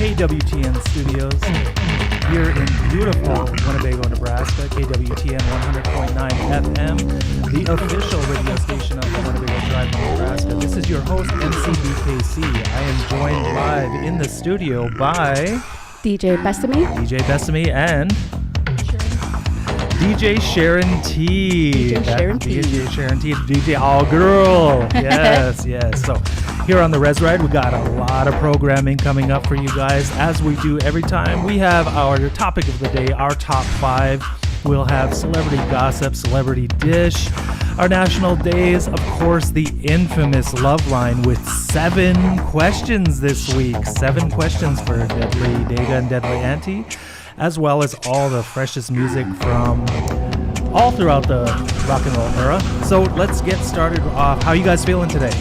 KWTN studios here in beautiful Winnebago, Nebraska. KWTN 100.9 FM, the official radio station of the Winnebago Drive in Nebraska. This is your host, MC BKC. I am joined live in the studio by DJ Bessami. DJ Bessami and DJ Garanteed. DJ Garanteed. DJ Aww Gurl. Yes, yes. So here on the REZ RIDE, we got a lot of programming coming up for you guys. As we do every time, we have our topic of the day, our top 5. We'll have celebrity gossip, celebrity dish, our national days, of course, the infamous Love Line with 7 questions this week. 7 questions for Deadly Dega and Deadly Auntie, as well as all the freshest music from all throughout the rock and roll era. So let's get started off. How are you guys feeling today?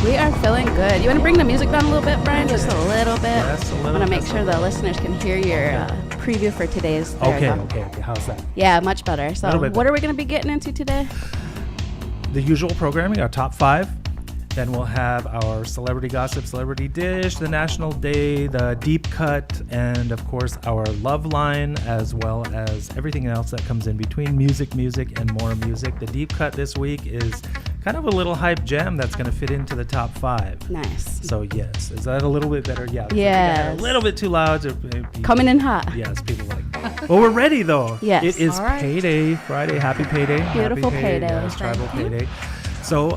We are feeling good. You want to bring the music down a little bit, Brian? Just a little bit. Yes, a little. I want to make sure the listeners can hear your preview for today's. Okay. How's that? Yeah, much better. So what better. Are we going to be getting into today? The usual programming, our top 5. Then we'll have our celebrity gossip, celebrity dish, the national day, the deep cut, and of course our love line, as well as everything else that comes in between music, and more music. The deep cut this week is kind of a little hype gem that's going to fit into the top 5. Nice. So yes, is that a little bit better? Yeah. Yeah. A little bit too loud. Coming in hot. Yes, people like. Well, we're ready though. Yes. It is right. Payday Friday. Happy Payday. Beautiful Happy payday. Yes, tribal payday. So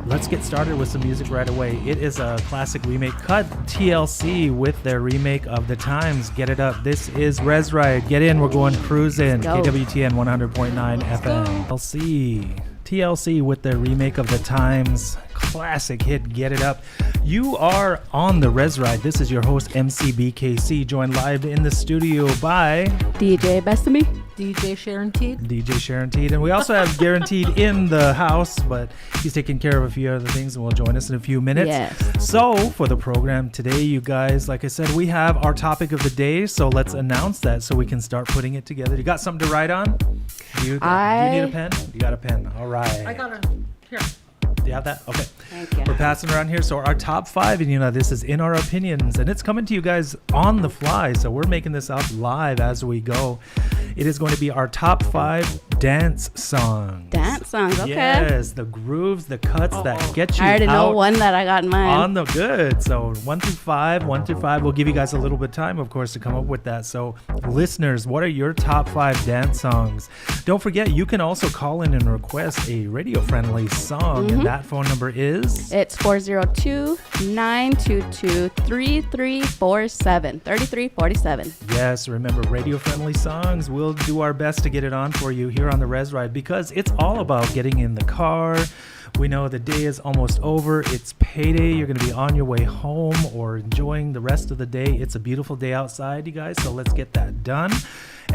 let's get started with some music right away. It is a classic remake. Cut TLC with their remake of The Times. Get it up. This is REZ RIDE. Get in. We're going cruising. KWTN 100.9 FM. TLC with their remake of The Times. Classic hit. Get it up. You are on the REZ RIDE. This is your host, MC BKC, joined live in the studio by DJ Bessami. DJ Garanteed. And we also have Garanteed in the house, but he's taking care of a few other things and will join us in a few minutes. Yes. So for the program today, you guys, like I said, we have our topic of the day. So let's announce that so we can start putting it together. You got something to write on? Do you need a pen? You got a pen. All right. I got it. Here. Do you have that? Okay. Thank you. We're passing around here. So our top 5, and this is in our opinions, and it's coming to you guys on the fly. So we're making this up live as we go. It is going to be our top 5 dance songs. Dance songs, okay. Yes, the grooves, the cuts that get you I already out know one that I got in mind. on the good. So 1 through 5. We'll give you guys a little bit of time, of course, to come up with that. So listeners, what are your top 5 dance songs? Don't forget, you can also call in and request a radio-friendly song, and that phone number is? It's 402-922-3347. 3347. Yes, remember, radio-friendly songs. We'll do our best to get it on for you here on the REZ RIDE, because it's all about getting in the car. We know the day is almost over. It's payday. You're going to be on your way home or enjoying the rest of the day. It's a beautiful day outside, you guys, so let's get that done.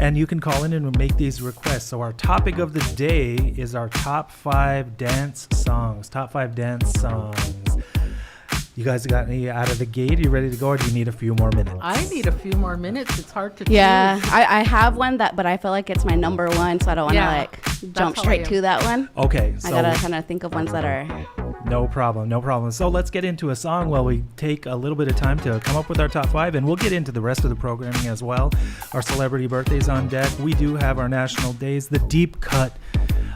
And you can call in and make these requests. So our topic of the day is our top 5 dance songs. Top 5 dance songs. You guys got any out of the gate? Are you ready to go, or do you need a few more minutes? I need a few more minutes. It's hard to choose. Yeah, I have one but I feel like it's my number one, so I don't want to jump straight to that one. Okay. So I gotta kind of think of ones that are... No problem. So let's get into a song while we take a little bit of time to come up with our top 5, and we'll get into the rest of the programming as well. Our celebrity birthdays on deck. We do have our national days, the deep cut,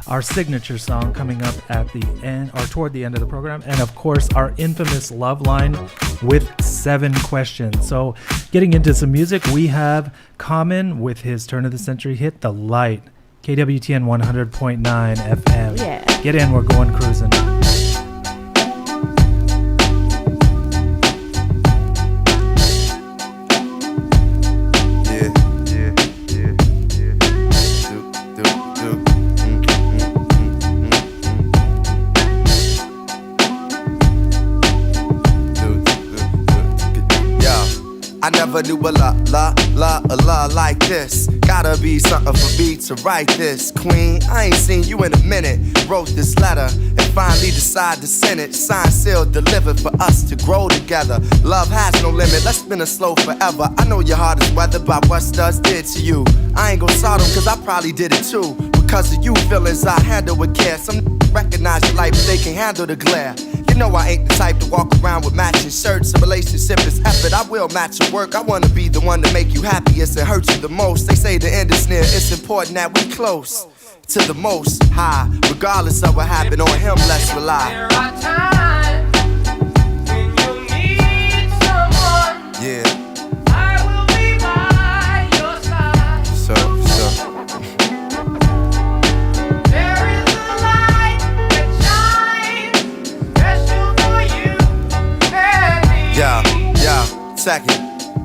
our signature song coming up at the end or toward the end of the program, and of course our infamous Love Line with 7 questions. So getting into some music, we have Common with his turn of the century hit, The Light. KWTN 100.9 FM. Yeah. Get in, we're going cruising. I never knew a la like this. Gotta be something for me to write this. Queen, I ain't seen you in a minute. Wrote this letter and finally decided to send it. Signed, sealed, delivered for us to grow together. Love has no limit, let's spin it slow forever. I know your heart is weathered by what studs did to you. I ain't gon' salt them cause I probably did it too. Because of you feelings I handle with care. Some recognize your life but they can't handle the glare. You know I ain't the type to walk around with matching shirts. A relationship is effort, I will match your work. I wanna be the one to make you happiest and hurt you the most. They say the end is near, it's important that we close to the most high. Regardless of what happened on him, let's rely. There are times when you need someone. Yeah. I will be by your side. So. There is a light that shines special for you and me. Yeah, second.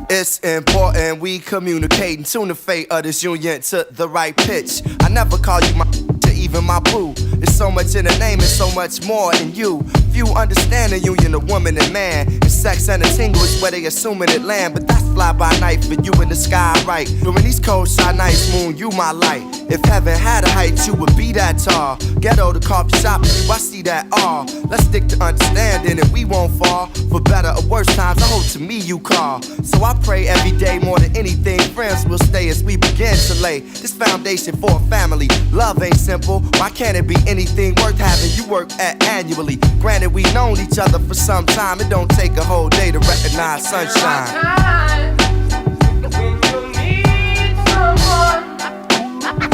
It's important we communicate and tune the fate of this union to the right pitch. I never call you my to even my boo. There's so much in the name and so much more in you. Few understand the union of woman and man. And sex and a tingle is where they assuming it land. But that's fly by night for you in the sky, right? During these cold shy nights, moon, you my light. If heaven had a height, you would be that tall. Ghetto to coffee shop, you, I see that all. Let's stick to understanding and we won't fall. For better or worse times, I hope to me you call. So I pray every day more than anything, friends will stay as we begin to lay this foundation for a family. Love ain't simple, why can't it be anything worth having you work at annually? Granted, we known each other for some time, it don't take a whole day to recognize sunshine. There are times when you need someone.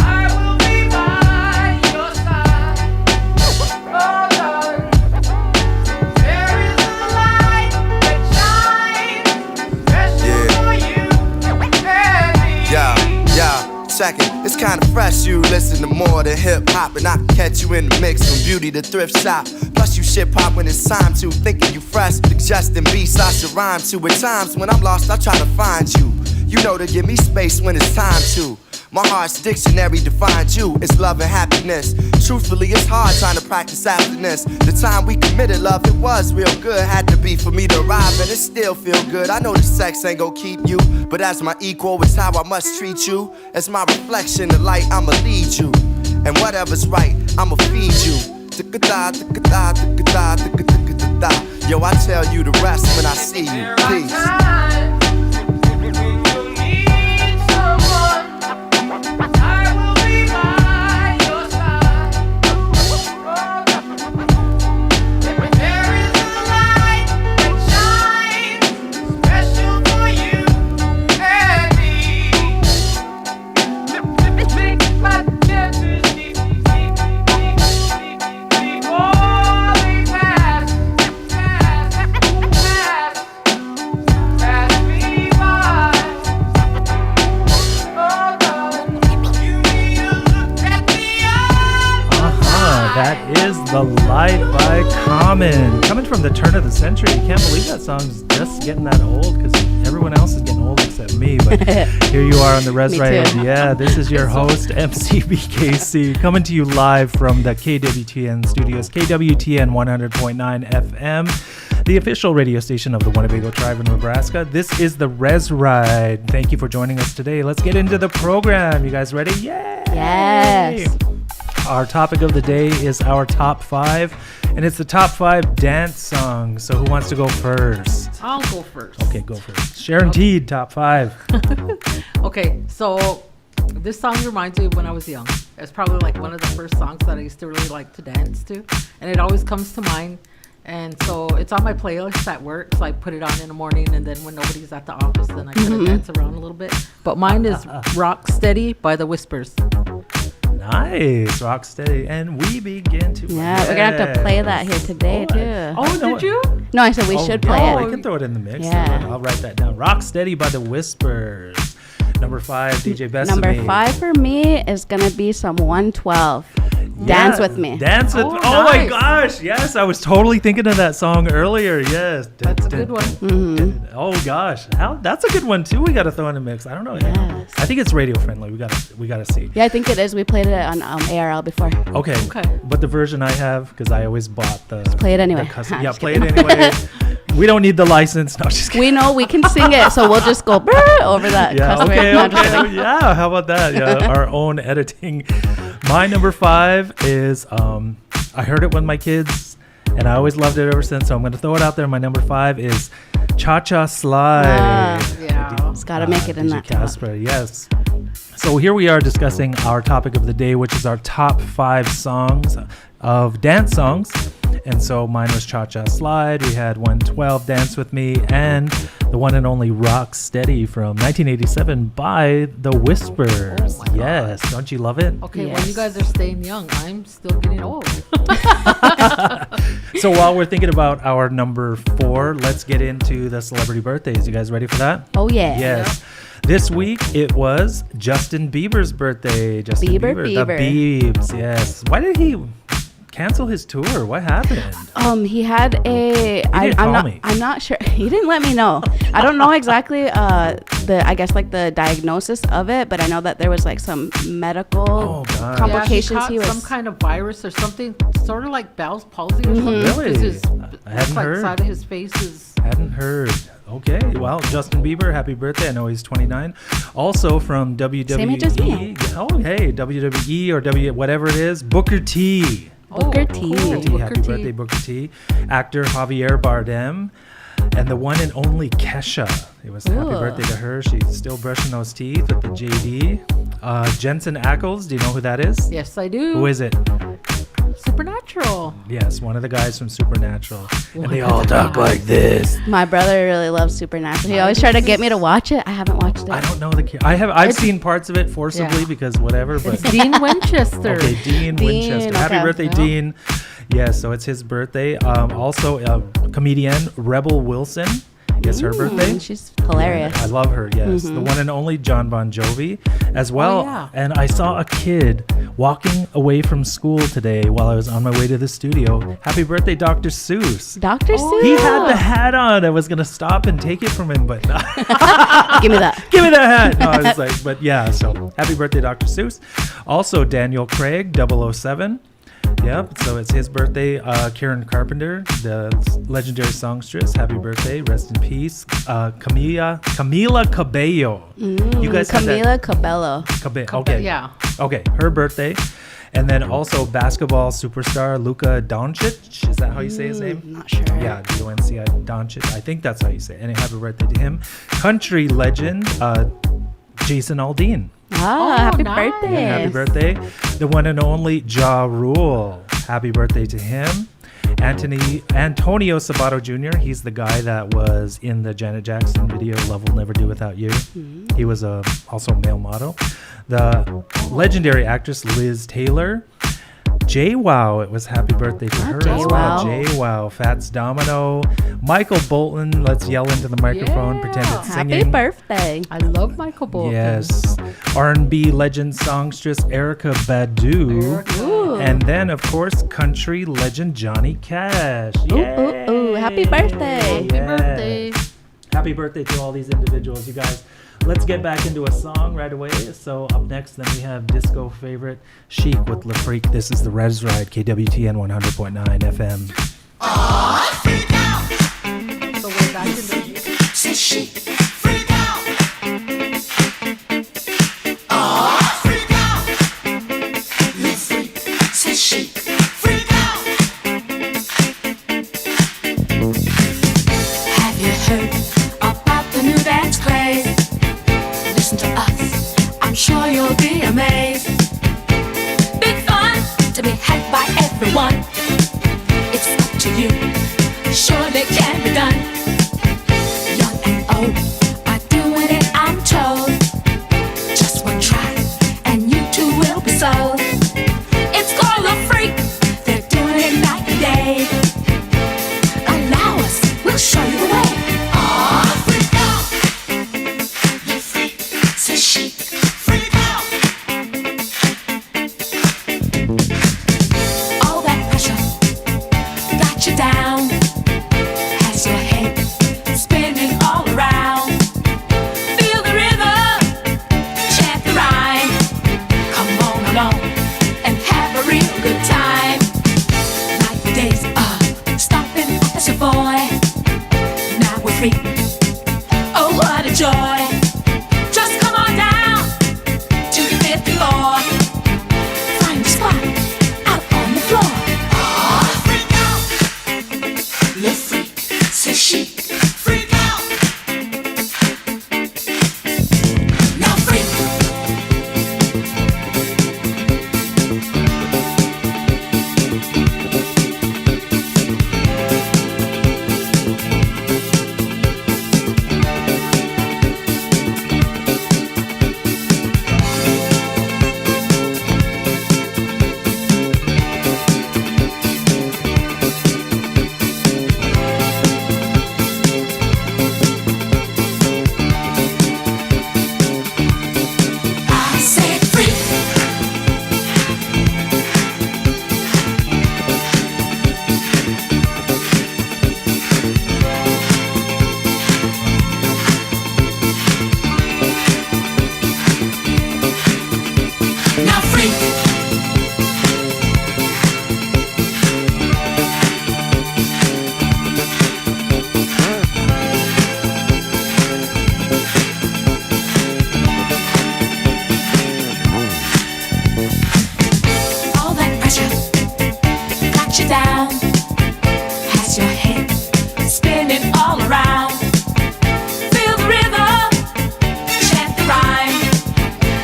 I will be by your side. Oh, Lord. There is a light that shines special for you and me. Yeah, second, it's kinda fresh, you listen to more than hip-hop. And I can catch you in the mix from beauty to thrift shop. Plus you shit pop when it's time to, thinking you fresh. Suggesting beats I should rhyme to. At times when I'm lost I try to find you. You know to give me space when it's time to. My heart's dictionary defines you, it's love and happiness. Truthfully, it's hard trying to practice happiness. The time we committed love, it was real good. Had to be for me to arrive, and it still feel good. I know the sex ain't gon' keep you, but as my equal, it's how I must treat you. As my reflection, the light, I'ma lead you. And whatever's right, I'ma feed you. Yo, I tell you the rest when I see you. Peace. That is The Light by Common. Coming from the turn of the century. You can't believe that song's just getting that old because everyone else is getting old except me. But here you are on the REZ RIDE. Yeah, this is your host, MC BKC, coming to you live from the KWTN studios, KWTN 100.9 FM, the official radio station of the Winnebago Tribe in Nebraska. This is the REZ RIDE. Thank you for joining us today. Let's get into the program. You guys ready? Yay! Yes. Our topic of the day is our top 5, and it's the top 5 dance songs. So who wants to go first? I'll go first. Okay, go first. Garanteed, top 5. Okay, so this song reminds me of when I was young. It's probably like one of the first songs that I used to really like to dance to, and it always comes to mind. And so it's on my playlist at work, so I put it on in the morning, and then when nobody's at the office, then I kind of dance around a little bit. But mine is Rock Steady by the Whispers. Nice, Rocksteady, and we begin to. Yeah, we're gonna have to play that here today too. Did you? No, I said we should play it. We can throw it in the mix. Yeah. I'll write that down. Rocksteady by the Whispers. Number 5, DJ Bessami. Number 5 for me is gonna be some 112. Dance with me. Dance with. Oh my gosh! Yes, I was totally thinking of that song earlier. Yes, that's a good one. Mm-hmm. Oh gosh, that's a good one too. We got to throw in a mix. I don't know. Yes. I think it's radio friendly. We gotta see. Yeah, I think it is. We played it on ARL before. Okay. But the version I have, because I always bought the. Just play it anyway. Yeah, play it anyway. We don't need the license. No, just kidding. We know we can sing it, so we'll just go over that. Yeah. customer. Okay. No, Okay. Yeah. How about that? Yeah. Our own editing. My number 5 is I heard it with my kids, and I always loved it ever since. So I'm going to throw it out there. My number 5 is Cha Cha Slide. Yeah. It's got to make it in DJ that Casper, yes. So here we are discussing our topic of the day, which is our top 5 songs of dance songs. And so mine was Cha Cha Slide. We had 112 Dance With Me, and the one and only Rock Steady from 1987 by The Whispers. Oh yes, God. Don't you love it? Okay, Yes. well, you guys are staying young. I'm still getting old. So while we're thinking about our number 4, let's get into the celebrity birthdays. You guys ready for that? Oh yeah. Yes. This week it was Justin Bieber's birthday. Justin Bieber. The Biebs. Yes. Why did he cancel his tour? What happened? He had a. didn't call me. I'm not sure. He didn't let me know. I don't know exactly the diagnosis of it, but I know that there was like some medical God. complications. Yeah, he caught some kind of virus or something, sort of like Bell's palsy or something. Really? 'Cause his, I hadn't like heard. side of his face is. Hadn't heard. Okay, well, Justin Bieber, happy birthday. I know he's 29. Also from WWE. Same age as me. Oh, hey, WWE or whatever it is. Booker T. Booker T. Booker T. Booker Happy T. birthday, Booker T. Actor Javier Bardem. And the one and only Kesha. It was happy Ooh. birthday to her. She's still brushing those teeth with the JD. Jensen Ackles, do you know who that is? Yes, I do. Who is it? Supernatural. Yes, one of the guys from Supernatural. And they One all of the talk guys. like this. My brother really loves Supernatural. He always tried to get me to watch it. I haven't watched it. I don't know I've seen parts of it forcibly Yeah. because whatever, but It's Dean Winchester. okay, Dean Winchester. Happy okay. birthday, Yeah. Dean. Yes, so it's his birthday. Also, comedian Rebel Wilson. It's her birthday. She's hilarious. I love her, yes. The one and only John Bon Jovi as well. yeah. And I saw a kid walking away from school today while I was on my way to the studio. Happy birthday, Dr. Seuss. Dr. Seuss. He had the hat on. I was going to stop and take it from him, but Give me that. give me that hat. No, I was like, but yeah, so happy birthday, Dr. Seuss. Also, Daniel Craig, 007. Yep, so it's his birthday. Karen Carpenter, the legendary songstress, happy birthday, rest in peace. Camila Cabello. You guys have that? Camila Cabello. Okay. Yeah. Okay, her birthday. And then also basketball superstar Luka Doncic. Is that how you say his name? Not sure. Yeah, D-O-N-C-I, Doncic. I think that's how you say it. And happy birthday to him. Country legend, Jason Aldean. Happy nice. birthday. Yeah, happy birthday. The one and only Ja Rule. Happy birthday to him. Antonio Sabato Jr. He's the guy that was in the Janet Jackson video Love Will Never Do Without You. He was also a male model. The legendary actress Liz Taylor. JWoww, it was happy birthday to her as well. JWoww. JWoww, Fats Domino, Michael Bolton. Let's yell into the microphone, Yeah. pretend it's Happy singing. birthday. I love Michael Bolton. Yes. R&B legend songstress Erykah Badu. Ooh. And then, of course, country legend Johnny Cash. Ooh, Yay! ooh, ooh. Happy birthday. Happy birthday. Happy birthday to all these individuals, you guys. Let's get back into a song right away. So up next, then we have disco favorite Chic with Le Freak. This is the REZ Ride, KWTN 100.9 FM. So we're back in the. Have you heard about the new dance craze? Listen to us, I'm sure you'll be amazed. Big fun to be had by everyone. It's up to you, surely can be done. Young and old are doing it, I'm told. Just one try, and you too will be sold. It's called a freak, they're doing it night and day. Allow us, we'll show you the way. Freak out. You freak, say chic. Freak out. All that pressure got you down. Has your head spinning all around. Feel the rhythm, chant the rhyme. Come on along and have a real good time. Like the days of stomping as a boy. Now we're free. Oh, what a joy. Just come on down to the 5th floor. Find a spot out on the floor. Freak out. Le freak, c'est chic. Freak out. Now freak. all around. Feel the rhythm, chant the rhyme.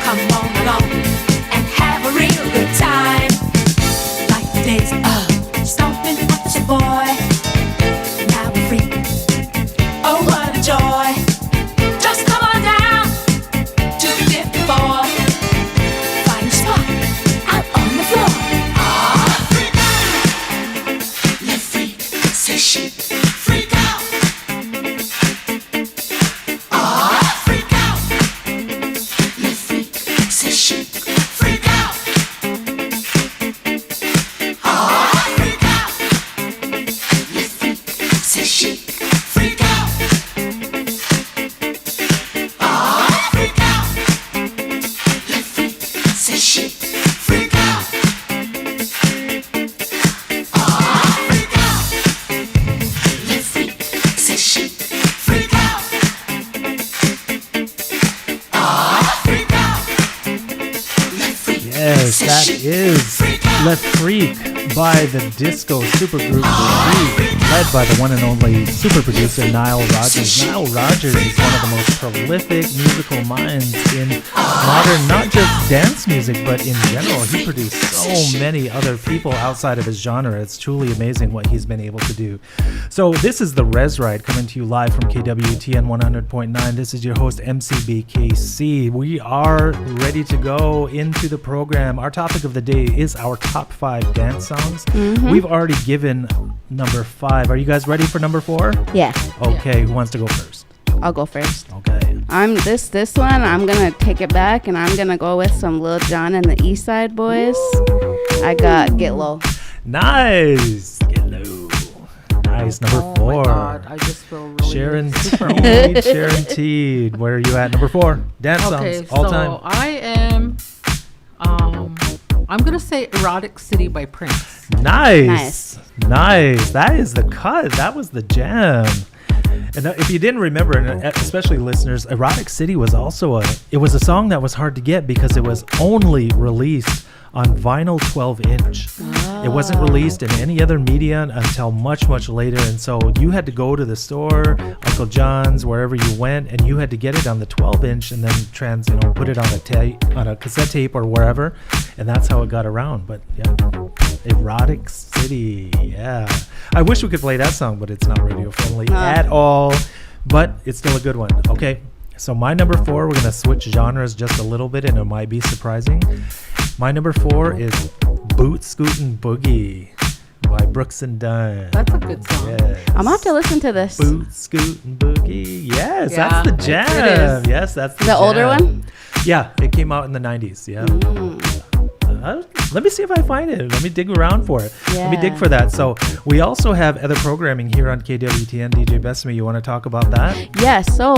Come on along and have a real good time. Like the days of stomping up the boy. Now we're free. Oh, what a joy. Just come on down to 54. Find a spot out on the floor. Freak out. Let freak, say she. Freak out. Freak out. Let freak, say she. Freak out. Freak out. Let freak, say she. Freak out. Freak out. Let freak, say she. Freak out. Freak out. Let freak, say she. Freak out. Freak out. Let freak, Yes, say that she. is Freak out. Let Freak by the disco supergroup Freak, led by the one and only super producer Nile Rodgers. Nile Rodgers is one of the most prolific musical minds in modern, not just dance music, but in general. He produced so many other people outside of his genre. It's truly amazing what he's been able to do. So this is the REZ Ride coming to you live from KWTN 100.9. This is your host, MC BKC. We are ready to go into the program. Our topic of the day is our top 5 dance songs. We've already given number 5. Are you guys ready for number 4? Yeah, Okay, who wants to go first? I'll go first. Okay. I'm this one. I'm gonna take it back, and I'm gonna go with some Lil Jon and the East Side Boys. I got Get Low. Nice. Get low. Nice. Number Oh 4. my God, I just feel really Sharon super old. Teed. Sharon Teed. Where are you at? Number 4. Dance Okay, songs. All so time. I am. I'm gonna say "Erotic City" by Prince. Nice. Nice. That is the cut. That was the jam. And if you didn't remember, and especially listeners, Erotic City was also it was a song that was hard to get because it was only released on vinyl 12-inch. It wasn't released in any other media until much, much later. And so you had to go to the store, Uncle John's, wherever you went, and you had to get it on the 12-inch and then put it on a cassette tape or wherever. And that's how it got around. But yeah, Erotic City. Yeah. I wish we could play that song, but it's not radio friendly at all. But it's still a good one. Okay. So my number 4, we're going to switch genres just a little bit, and it might be surprising. My number 4 is Boot Scootin' Boogie by Brooks and Dunn. That's a good song. Yes. I'm gonna have to listen to this. Boot Scootin' Boogie. Yes, Yeah, that's the it jam. is. Yes, that's the The jam. older one? Yeah, it came out in the 90s. Yeah. Let me see if I find it. Let me dig around for it. Let me dig Yeah. for that. So we also have other programming here on KWTN. DJ Bessami, you want to talk about that? Yes, so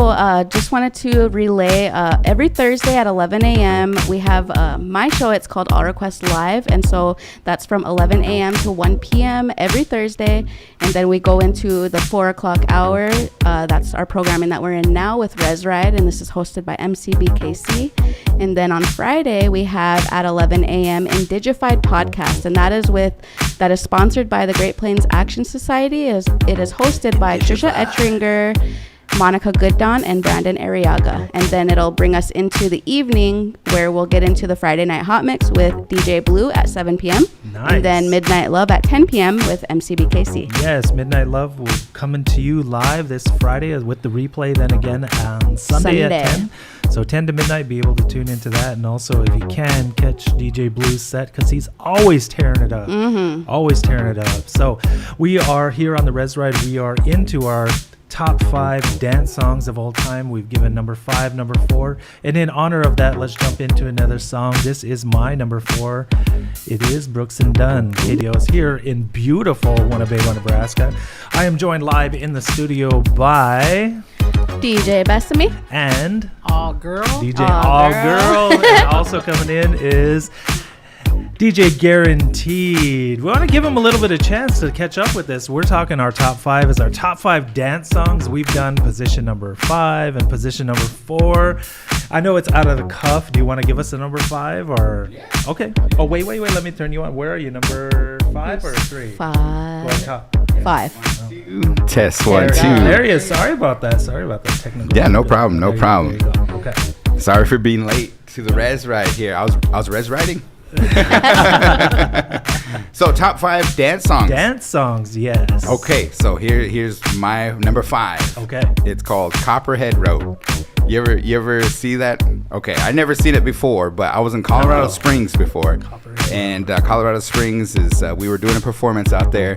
just wanted to relay every Thursday at 11 a.m. we have my show. It's called All Request Live, and so that's from 11 a.m. to 1 p.m. every Thursday, and then we go into the 4 o'clock hour. That's our programming that we're in now with REZ Ride, and this is hosted by MC BKC. And then on Friday we have at 11 a.m. Indigified Podcast, and that is sponsored by the Great Plains Action Society. It is hosted by Trisha Ettringer, Monica Gooddon, and Brandon Arriaga. And then it'll bring us into the evening where we'll get into the Friday Night Hot Mix with DJ Blue at 7 p.m. Nice. And then Midnight Love at 10 p.m. with MC BKC. Yes, Midnight Love will coming to you live this Friday with the replay then again on Sunday at 10. So 10 to midnight, be able to tune into that. And also, if you can, catch DJ Blue's set because he's always tearing it up. Always tearing it up. So we are here on the REZ Ride. We are into our top 5 dance songs of all time. We've given number 5, number 4. And in honor of that, let's jump into another song. This is my number 4. It is Brooks and Dunn. KDO's here in beautiful Winnebago, Nebraska. I am joined live in the studio by DJ Bessami. and Aww Gurl. DJ Aww Aww Gurl. And also coming in is DJ Garanteed. We want to give him a little bit of chance to catch up with this. We're talking our top 5 is our top 5 dance songs. We've done position number 5 and position number 4. I know it's out of the cuff. Do you want to give us a number 5 or? Yeah. Okay. Oh, wait. Let me turn you on. Where are you? Number 5 or 3? 5. Go on top. 5. Test 1 2. There he is. Sorry about that. Technical. Yeah, no problem. No There problem. you go. Okay. Sorry for being late to the REZ ride here. I was REZ riding. So top 5 dance songs. Dance songs, yes. Okay, so here's my number 5. Okay. It's called Copperhead Road. You ever see that? Okay, I never seen it before, but I was in Colorado Springs before. And Colorado Springs is we were doing a performance out there.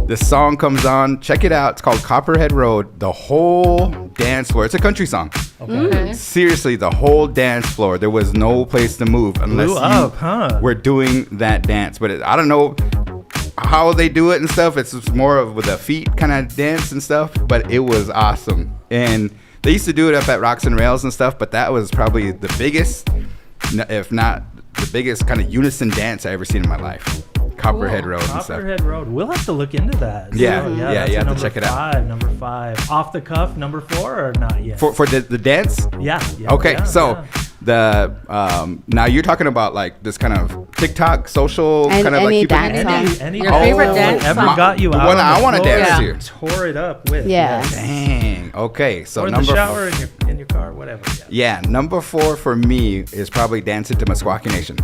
The song comes on. Check it out. It's called Copperhead Road. The whole dance floor. It's a country song. Okay. Seriously, the whole dance floor. There was no place to move unless Blew up, huh? we're doing that dance. But I don't know how they do it and stuff. It's just more of with a feet kind of dance and stuff. But it was awesome. And they used to do it up at Rocks and Rails and stuff. But that was probably the biggest, if not the biggest kind of unison dance I ever seen in my life. Copperhead Road and stuff. Copperhead Road. We'll have to look into that. Yeah, So, yeah, that's you have to number check it out. 5, number 5. Off the cuff, number 4 or not yet? For the dance? Yeah. Okay, yeah, so yeah. the now you're talking about like this kind of TikTok social And kind of like any keeping dance song. Any Your favorite dance ever song. got you the out one on I the want to floor dance Yeah. to. tore it up with. Yes. Dang. Okay, so Or in the number shower, in your car, whatever. Yeah. yeah, number 4 for me is probably Dancing to Meskwaki Nation.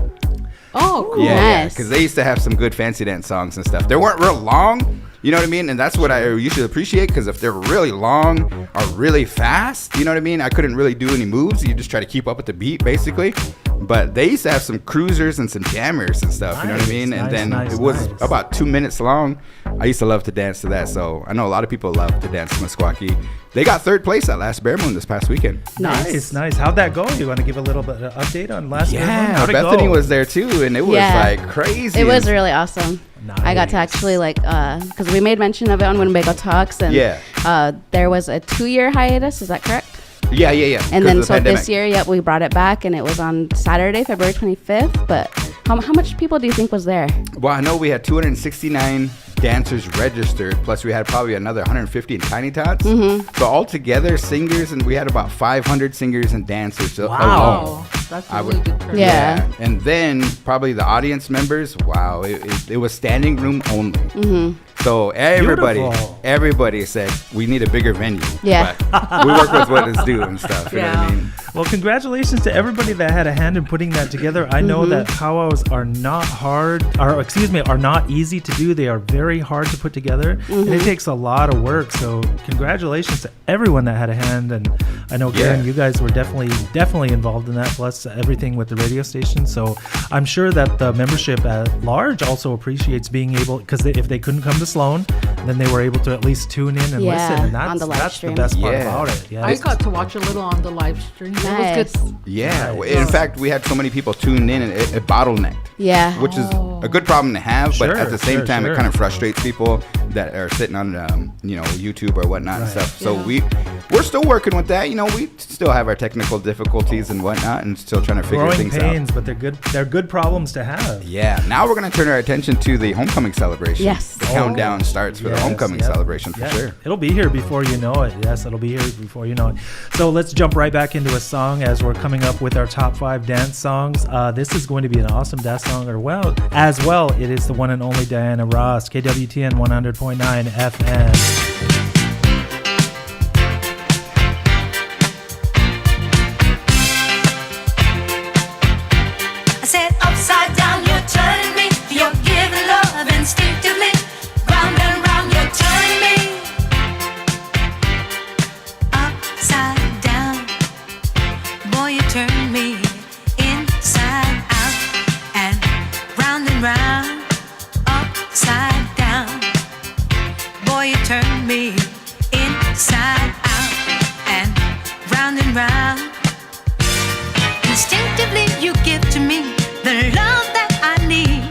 Oh, cool. Yeah, Nice. because they used to have some good fancy dance songs and stuff. They weren't real long, you know what I mean? And that's what I usually appreciate, because if they're really long or really fast, you know what I mean? I couldn't really do any moves. You just try to keep up with the beat, basically. But they used to have some cruisers and some jammers and stuff, you know what I mean? And then it was about 2 minutes long. I used to love to dance to that, so I know a lot of people love to dance to Meskwaki. They got 3rd place at Last Bear Moon this past weekend. Nice. How'd that go? You want to give a little bit of update on last year? Yeah, Bethany was there too, and it was like crazy. It was really awesome. I got to actually because we made mention of it on Winnebago Talks, and there was a 2-year hiatus. Is that correct? Yeah. And then so this year, we brought it back, and it was on Saturday, February 25th. But how much people do you think was there? Well, I know we had 269 dancers registered, plus we had probably another 150 in Tiny Tots. So altogether, singers, and we had about 500 singers and dancers alone. Wow. That's a really good turnout. Yeah. And then probably the audience members, wow, it was standing room only. So everybody said we need a bigger venue. Yeah. But we work with what is due and stuff. You know what I mean? Well, congratulations to everybody that had a hand in putting that together. I know that powwows are not easy to do. They are very hard to put together, and it takes a lot of work. So congratulations to everyone that had a hand. And I know, Garen, you guys were definitely involved in that, plus everything with the radio station. So I'm sure that the membership at large also appreciates being able, because if they couldn't come to Sloan, then they were able to at least tune in and listen. And on the live that's the stream. best part about it. Yeah. I got to watch a little on the live stream. Nice. It was good. Yeah. In fact, we had so many people tune in, and it bottlenecked. Yeah. Which is a good problem to have, but at the same time, sure. it kind of frustrates people that are sitting on, YouTube or whatnot and stuff. So we're still working with that. We still have our technical difficulties and whatnot, and still trying to figure Growing things pains, out. but they're good. They're good problems to have. Yeah. Now we're gonna turn our attention to the homecoming celebration. Yes. The countdown starts for the homecoming celebration for sure. It'll be here before you know it. Yes, it'll be here before you know it. So let's jump right back into a song as we're coming up with our top 5 dance songs. This is going to be an awesome dance song, as well. It is the one and only Diana Ross, KWTN 100.9 FM. I said upside down, you're turning me. You're giving love instinctively. Round and round, you're turning me. Upside down, boy, you turn me inside out. And round, upside down, boy, you turn me inside out. And round, instinctively you give to me the love that I need.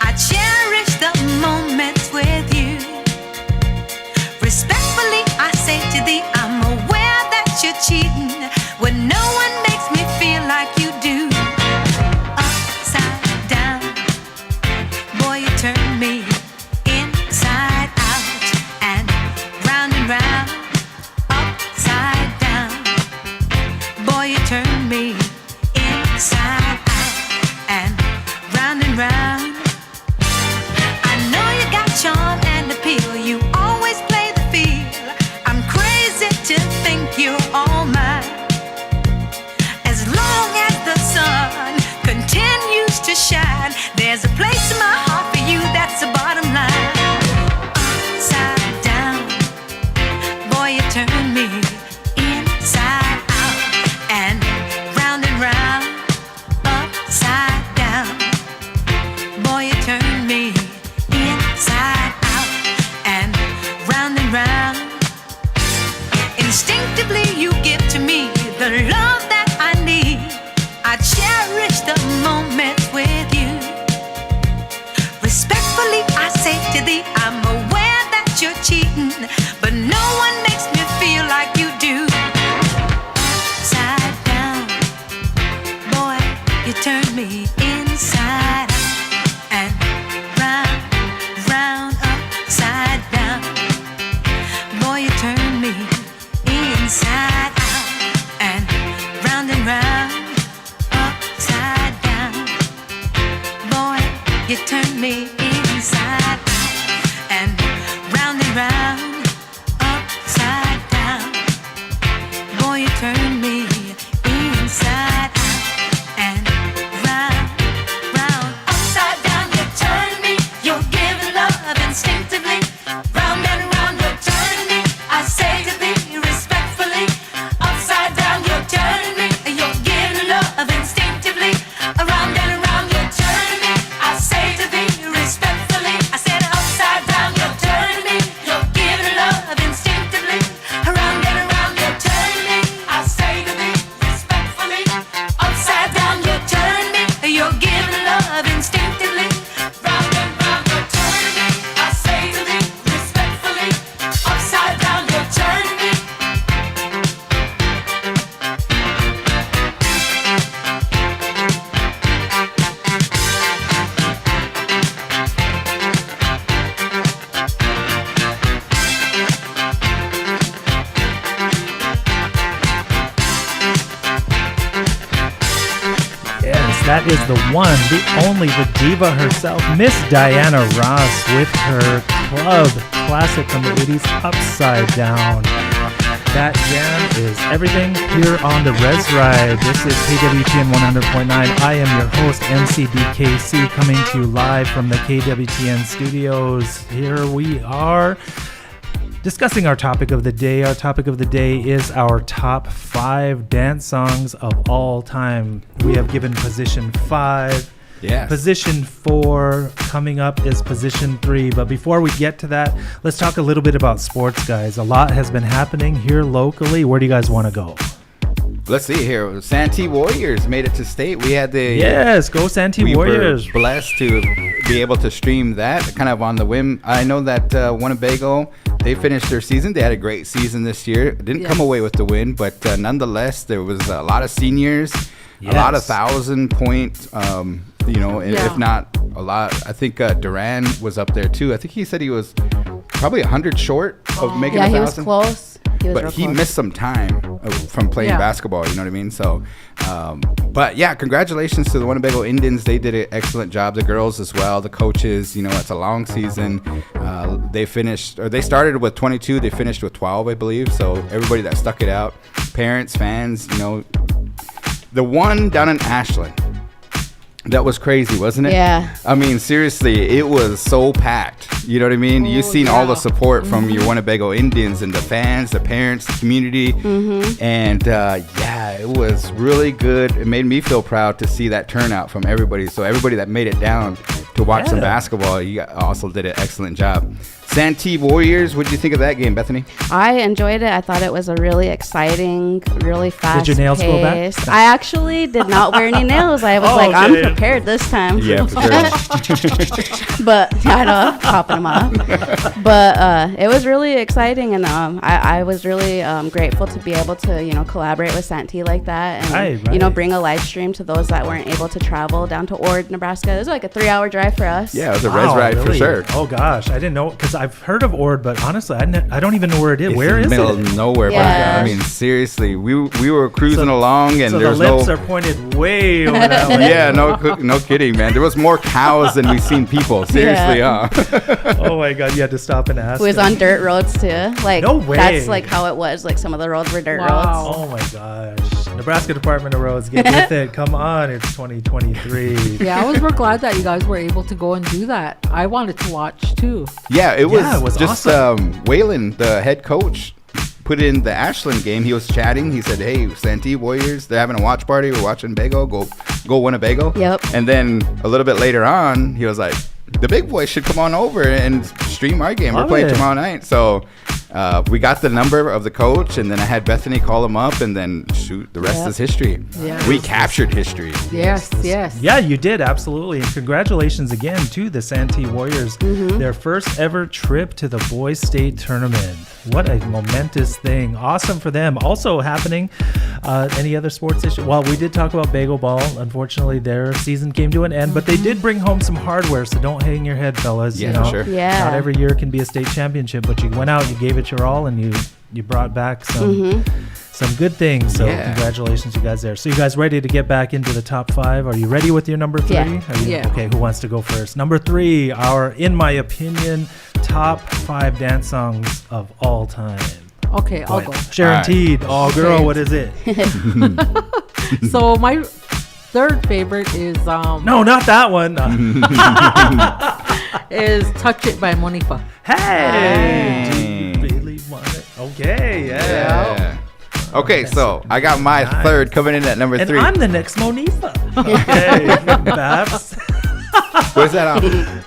I cherish the moments with you. Respectfully I say to thee, I'm aware that you're cheating when no one makes me feel like you do. Upside down, boy, you turn me inside out. And round, upside down, boy, you turn me inside out. And round, I know you got charm and appeal. You always play the field. turn me inside out and round, round, upside down. You turn me, you're giving love instinctively. Round and round, you turn me. I say to thee respectfully, upside down. You turn me, you're giving love instinctively. Around and around, you turn me. I say to thee respectfully. I said upside down, you turn me. You're giving love instinctively. Around and around, you turn me. I say to thee respectfully. Upside down, you turn me. You're giving love instinctively. Round and round, you turn me. I say to thee respectfully. Upside down, you turn me. Yes, that is the one, the only, the diva herself, Miss Diana Ross with her club classic from the 80s, Upside Down. That jam is everything here on the REZ Ride. This is KWTN 100.9. I am your host, MC BKC, coming to you live from the KWTN studios. Here we are discussing our topic of the day. Our topic of the day is our top 5 dance songs of all time. We have given position 5. Yes. Position 4 coming up is position 3. But before we get to that, let's talk a little bit about sports, guys. A lot has been happening here locally. Where do you guys want to go? Let's see here. Santee Warriors made it to state. We had the Yes, go Santee Warriors. We were blessed to be able to stream that kind of on the whim. I know that Winnebago, they finished their season. They had a great season this year. Didn't come away with the win, but nonetheless, there was a lot of seniors, a lot of 1,000-point, if not a lot. I think Duran was up there too. I think he said he was probably 100 short of making 1,000. Yeah, he was close. But he missed some time from playing basketball, you know what I mean? So, but yeah, congratulations to the Winnebago Indians. They did an excellent job. The girls as well, the coaches, it's a long season. They started with 22, they finished with 12, I believe. So everybody that stuck it out, parents, fans, the one down in Ashland, that was crazy, wasn't it? Yeah. I mean, seriously, it was so packed. You know what I mean? You've seen all the support from your Winnebago Indians and the fans, the parents, the community. And it was really good. It made me feel proud to see that turnout from everybody. So everybody that made it down to watch some basketball, you also did an excellent job. Santee Warriors, what did you think of that game, Bethany? I enjoyed it. I thought it was a really exciting, really fast Did your nails go back? pace. I actually did not wear any nails. I was I'm prepared this time. Yeah, for sure. But I know, popping them off. But it was really exciting, and I was really grateful to be able to collaborate with Santee like that, and bring a live stream to those that weren't able to travel down to Ord, Nebraska. It was like a 3-hour drive for us. Yeah, it was a REZ Ride for sure. Oh gosh, I didn't know, because I've heard of Ord, but honestly, I don't even know where it is. Where is it? It's in the middle of nowhere. Yeah. I mean, seriously, we were cruising along, and so there's the lips are pointed way over that way. Yeah, no kidding, man. There was more cows than we've seen people. Seriously, Oh my God, you had to stop and ask. It was on dirt roads too. Like, no way. That's like how it was. Like, some of the roads were dirt roads. Oh my gosh. Nebraska Department of Roads, get with it. Come on, it's 2023. Yeah, I was real glad that you guys were able to go and do that. I wanted to watch too. Yeah, it was just awesome. Waylon, the head coach, put in the Ashland game. He was chatting. He said, "Hey, Santee Warriors, they're having a watch party. We're watching Bago. Go Winnebago." Yep. And then a little bit later on, he was like, "The big boys should come on over and stream our game. We're playing tomorrow night." So we got the number of the coach, and then I had Bethany call him up, and then the rest is history. Yes. We captured history. Yes. Yeah, you did, absolutely. And congratulations again to the Santee Warriors. Their first ever trip to the boys state tournament. What a momentous thing. Awesome for them. Also happening, any other sports issue? Well, we did talk about Bagel Ball. Unfortunately, their season came to an end, but they did bring home some hardware, so don't hang your head, fellas. Yeah, sure. Yeah. Not every year can be a state championship, but you went out, you gave it your all, and you brought back some good things. So congratulations, you guys there. So you guys ready to get back into the top 5? Are you ready with your number 3? Yeah. Okay, who wants to go first? Number 3, our, in my opinion, top 5 dance songs of all time. Okay, I'll go. Guaranteed. Aww Gurl, Okay. what is it? So my third favorite is No, not that one. is "Touch It" by Monifa. Hey, do you really want it? Okay, yeah. Okay, so I got my third coming in at number And 3. I'm the next Monifa. Okay, Babs. What's that on?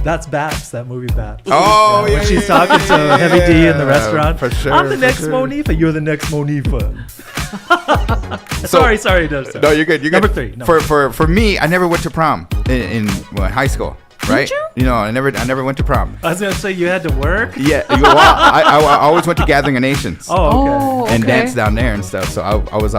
That's Babs, that movie Babs. Oh, When she's talking to Heavy D in the restaurant. For sure. I'm the next sure. Monifa. You're the next Monifa. So- sorry. No, you're good. You're Number good. 3. For me, I never went to prom in high school. Right? You know, I never went to prom. I was gonna say you had to work. Yeah, well, I always went to Gathering of Nations. Oh, okay. And okay. dance down there and stuff. So it's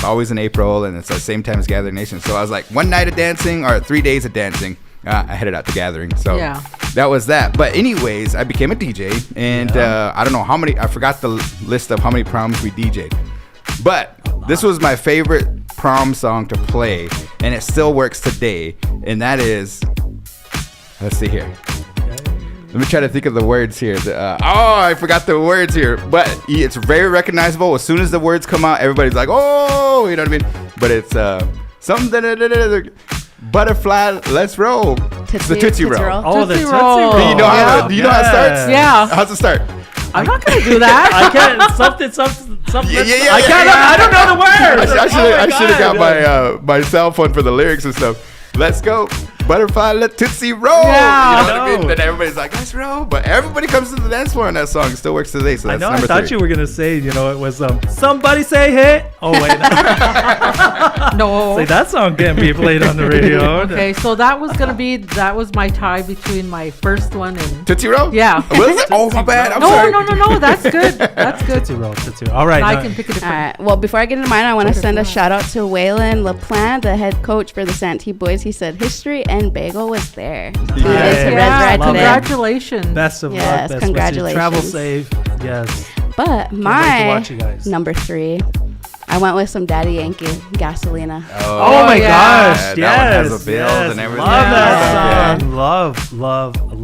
always in April, and it's the same time as Gathering Nations. So I was like, one night of dancing or 3 days of dancing. I headed out to Gathering. So Yeah. that was that. But anyways, I became a DJ, and I don't know how many. I forgot the list of how many proms we DJ'd. But this was my favorite prom song to play, and it still works today. And that is, let's see here. Let me try to think of the words here. I forgot the words here. But it's very recognizable. As soon as the words come out, everybody's like, oh, you know what I mean? But it's something. Butterfly, let's roll. It's the Tootsie Roll. Oh, the Tootsie Tootsie Roll. Roll. Do you know how it starts? Yeah. How's it start? I'm not gonna do that. I can't. Something. Yeah, I can't. I don't know the words. I should have got my cell phone for the lyrics and stuff. Let's go. Butterfly, let Tootsie roll. Yeah. You know what I mean? I know. But everybody's like, let's roll. But everybody comes to the dance floor and that song still works today. So I that's know. I number thought 3. you were gonna say. You know, it was somebody say hey. Oh wait. No. Say that song can't be played on the radio. Okay, so that was my tie between my first one and Tootsie Roll? Yeah. Was it? Oh, my bad. I'm no, sorry. no. That's good. That's good. Tootsie Roll. Tootsie Roll. All right. I now- can pick a All different. right. Well, before I get into mine, I want to send a shout out to Waylon LaPlante, the head coach for the Santee boys. He said history and bagel was there. Yeah. It's a Res Yeah, Ride Love it. today. congratulations. Best of Yes, luck. Best wishes. congratulations. Travel safe. Yes. But wait to my watch you guys. number 3, I went with some Daddy Yankee, Gasolina. Oh my yeah. gosh! Yeah, that one Yes, has a build yes. and everything. Love that Yeah. song.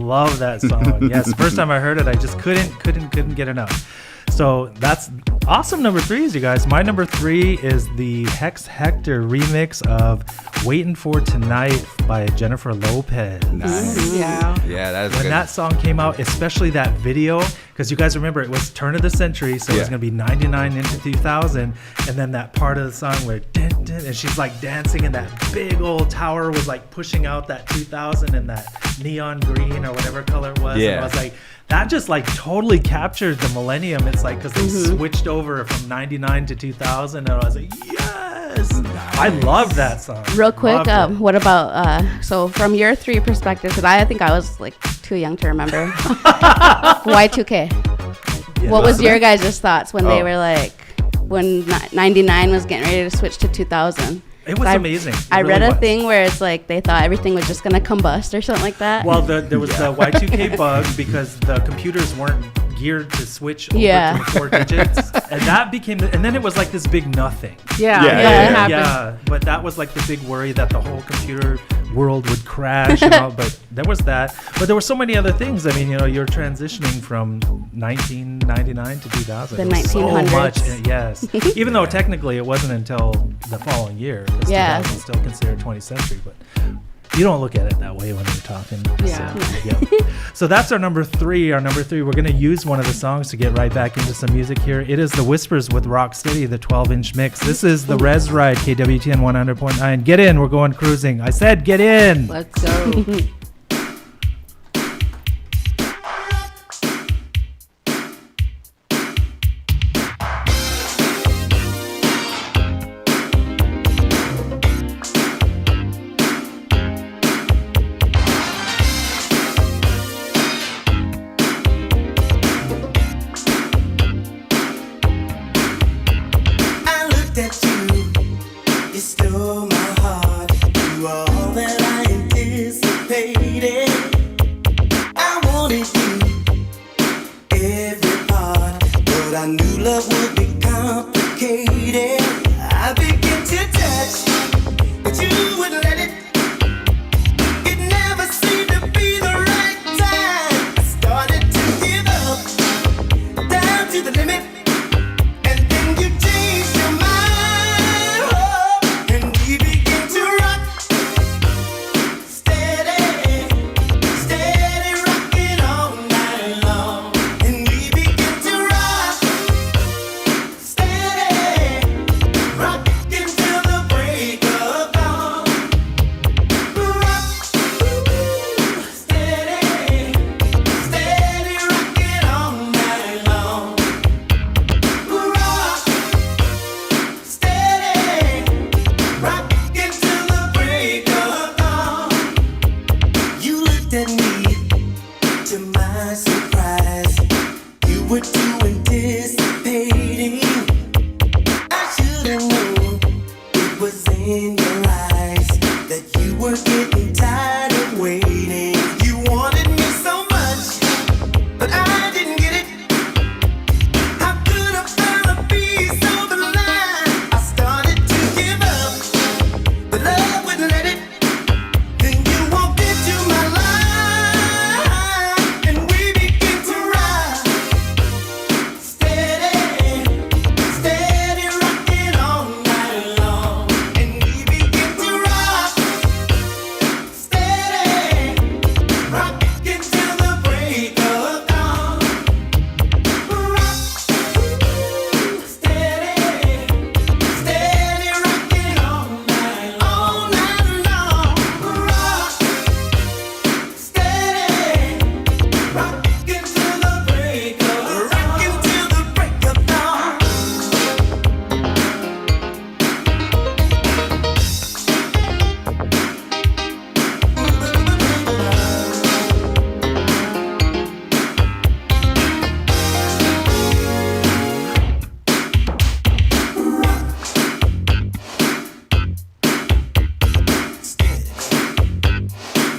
Love that song. Yes, first time I heard it, I just couldn't get enough. So that's awesome. Number 3s, you guys. My number 3 is the Hex Hector remix of "Waiting for Tonight" by Jennifer Lopez. Nice. Yeah. Yeah, that is When good. that song came out, especially that video, because you guys remember it was turn of the century, so it was Yeah. gonna be 99 into 2000, and then that part of the song where dun, dun, and she's like dancing, and that big old tower was like pushing out that 2000 and that neon green or whatever color it was. And Yeah. I was like, that just like totally captured the millennium. It's like because they switched over from 99 to 2000, and I was like, yes, I love that song. Real quick, Loved it. what about so from your 3 perspective, because I think I was like too young to remember. Y2K. Yeah. What was your guys' thoughts when they Oh. were like when 99 was getting ready to switch to 2000? It was amazing. It I really read a was. thing where it's like they thought everything was just gonna combust or something like that. Well, there was the Y2K bug because the computers weren't geared to switch over Yeah. to 4 digits, and that became, and then it was like this big nothing. Yeah. Yeah, It yeah. happened. Yeah, but that was like the big worry that the whole computer world would crash and all, but there was that. But there were so many other things. I mean, you know, you're transitioning from 1999 to 2000. The There was so 1900s. much, yes. Even though technically it wasn't until the following year, because Yeah. 2000 is still considered 20th century, but you don't look at it that way when you're talking. Yeah. So, yeah. So that's our number 3. Our number 3, we're going to use one of the songs to get right back into some music here. It is The Whispers with Rocksteady, the 12-inch mix. This is the REZ Ride, KWTN 100.9. Get in, we're going cruising. I said get in. Let's go. I looked at you, you stole my heart. You were all that I anticipated. I wanted you, every part, but I knew love would be complicated. I began to touch, but you wouldn't let it. It never seemed to be the right time. I started to give up, down to the limit. in your eyes that you were getting tired of waiting. You wanted me so much, but I didn't get it. How could I find a piece of the line? I started to give up, but love wouldn't let it. Then you walked into my life, and we began to ride. Steady, steady rocking all night long, and we began to rock. Steady, rocking till the break of dawn. Rock, steady, steady rocking all night long. Rock, steady, rocking till the break of dawn.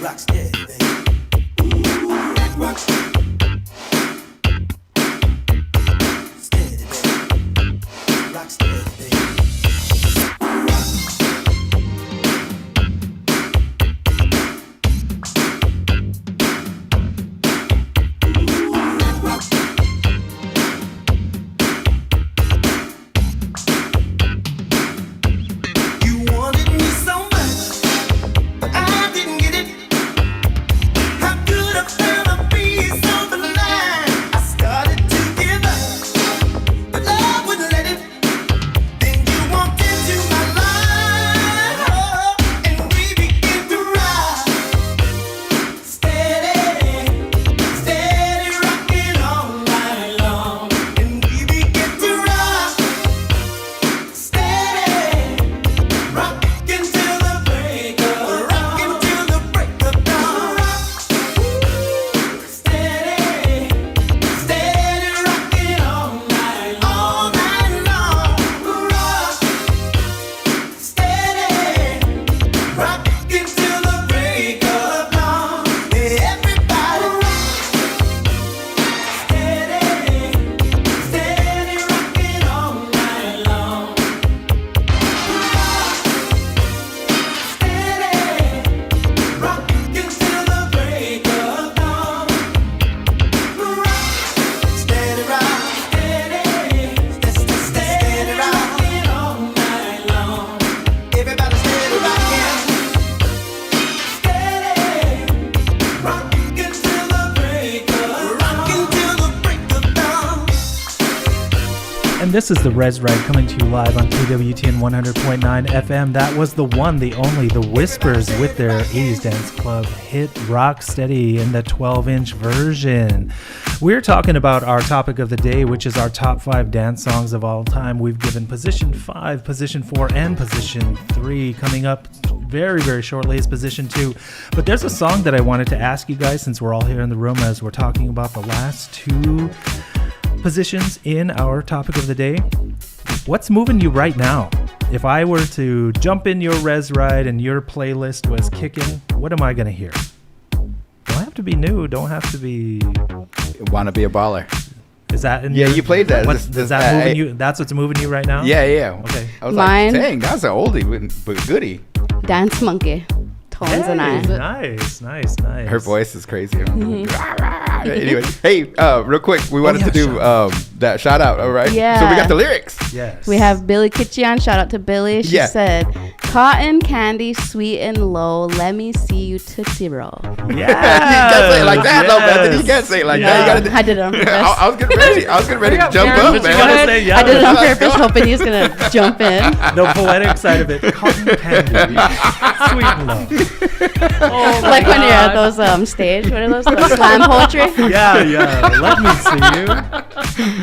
Rock steady, baby. Rock steady, baby. Rock steady, baby. You wanted me so much, but I didn't get it. How could I find a piece of the line? I started to give up, but love wouldn't let it. Then you walked into my life, and we began to ride. Steady, steady rocking all night long, and we began to rock. Steady, rocking till the break of dawn. Steady, steady rocking all night long. Rock, steady, rocking till the break of dawn. Everybody rock. Steady, steady rocking all night long. Steady, rocking till the break of dawn. Steady rock, steady rocking all night long. Everybody steady rocking. Steady, rocking till the break of dawn. And this is the REZ Ride coming to you live on KWTN 100.9 FM. That was the one, the only, the Whispers with their 80s Dance Club hit Rock Steady in the 12-inch version. We're talking about our topic of the day, which is our top 5 dance songs of all time. We've given position 5, position 4, and position 3. Coming up very, very shortly is position 2. But there's a song that I wanted to ask you guys, since we're all here in the room as we're talking about the last 2 positions in our topic of the day. What's moving you right now? If I were to jump in your REZ Ride and your playlist was kicking, what am I going to hear? Don't have to be new. Don't have to be... Wanna be a baller. Is that in Yeah, your- you played that. What's, is that moving you? That's what's moving you right now? Yeah. Okay. I was Mine- like, dang, that's an oldie, but goodie. Dance Monkey, Tones and I. Nice. Her voice is crazy. Anyway, hey, real quick, we wanted to do that shout out, all right? Yeah. So we got the lyrics. Yes. We have Billy Kitchian. Shout out to Billy. She Yeah. said, "Cotton candy, sweet and low. Let me see you Tootsie Roll." Yeah. You can't say it like that, though, man. You can't say it like that. You gotta. I did it on purpose. I was getting ready to jump Aaron, up, what you man. gotta say, yeah. I did it on Let's purpose, go. hoping he was gonna jump in. The poetic side of it. Cotton candy. Sweet and low. Oh my Like when you're at God. those stage, what are those slam poetry? Yeah. Let me see you.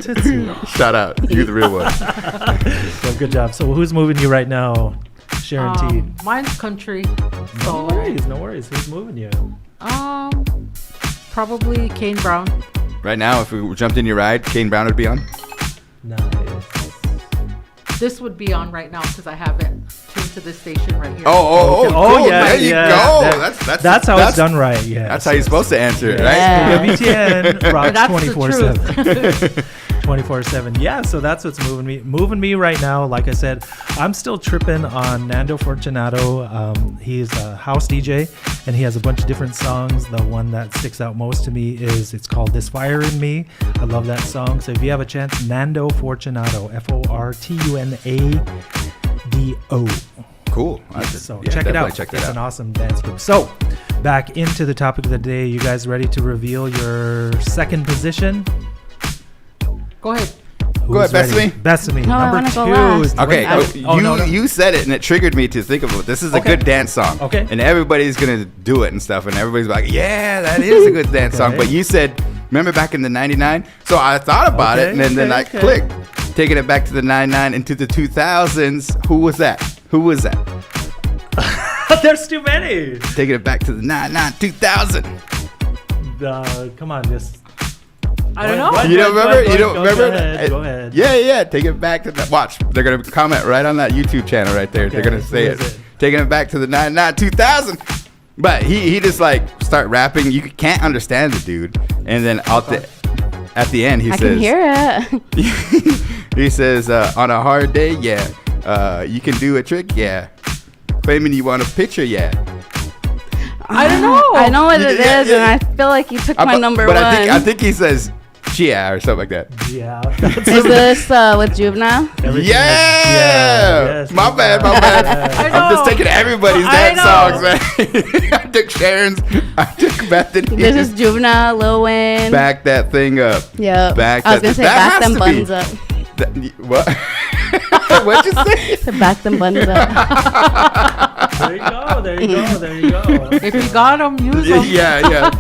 Tootsie Roll. Shout out. You're the real one. So good job. So who's moving you right now, Sharon T? Mine's country. No worries. Who's moving you? Probably Kane Brown. Right now, if we jumped in your ride, Kane Brown would be on. Nice. This would be on right now because I have it tuned to this station right here. Oh, cool. yeah, There you yeah. go. That's how it's done right. Yeah, That's how you're supposed to answer it, right? Yeah. KWTN rocks That's the 24/7. 24/7. Yeah, so that's what's moving me right now. Like I said, I'm still tripping on Nando Fortunato. He's a house DJ and he has a bunch of different songs. The one that sticks out most to me it's called This Fire in Me. I love that song. So if you have a chance, Nando Fortunato, Fortunado. Cool. So check it out. It's an awesome dance group. So back into the topic of the day. You guys ready to reveal your second position? Go ahead. Go ahead, Bessami. Bessami. No, I Number wanna go 2 last. is Okay, you said it and it triggered me to think of it. This is a good dance song. Okay. And everybody's going to do it and stuff. And everybody's like, yeah, that is a good dance song. But you said, remember back in the 99? So I thought about it and then I clicked. Taking it back to the 99 into the 2000s. Who was that? There's too many. Taking it back to the 99, 2000. Come on, just. I don't know. You don't remember? You don't remember? Go ahead. Yeah. Take it back to that. Watch. They're going to comment right on that YouTube channel right there. Okay, They're going to say who it. is it? Taking it back to the 99, 2000. But he just like start rapping. You can't understand the dude. And then at the end, he I says. can hear it. He says, on a hard day, yeah. You can do a trick, yeah. Claiming you want a picture, yeah. I don't know. I know what it is, yeah. and I feel like you took my number but one. I think he says, yeah, or something like that. Yeah. Is this with Juvenile? Yes. My bad. I'm just taking everybody's dance songs, man. I took Sharon's. I took Bethany's. This is Juvenile, Lil Wayne. Back that thing up. Yep. I was gonna say back them buns up. What? What'd you say? To back them buns up. There you go. If you got them, use them. Yeah.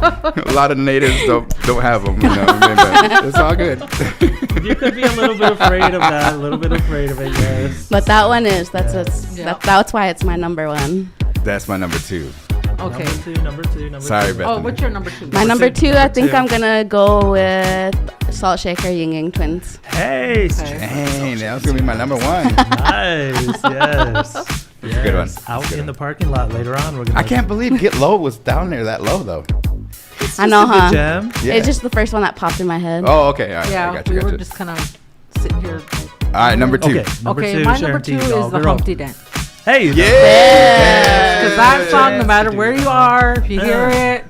A lot of natives don't have them. You know, but it's all good. You could be a little bit afraid of that. A little bit afraid of it, yes. But that one is. That's why it's my number one. That's my number 2. Okay. Number two. Sorry, Bethany. Oh, what's your number 2? My number two, I think I'm gonna go with Salt Shaker Ying Yang Twins. Hey, dang, that was gonna be my number 1. Nice, yes. That's a good one. Out in the parking lot later on. I can't believe Get Low was down there that low though. I know, huh? Jam. Yeah. It's just the first one that popped in my head. Oh, okay. All right. Yeah, I got you. we were just kind of sitting here. All right, number 2. Okay, number Okay, two, my Sharon number 2 T. is Aww the Gurl. Humpty Dance. Hey, Yeah. Because that song, no matter where you are, if you hear it.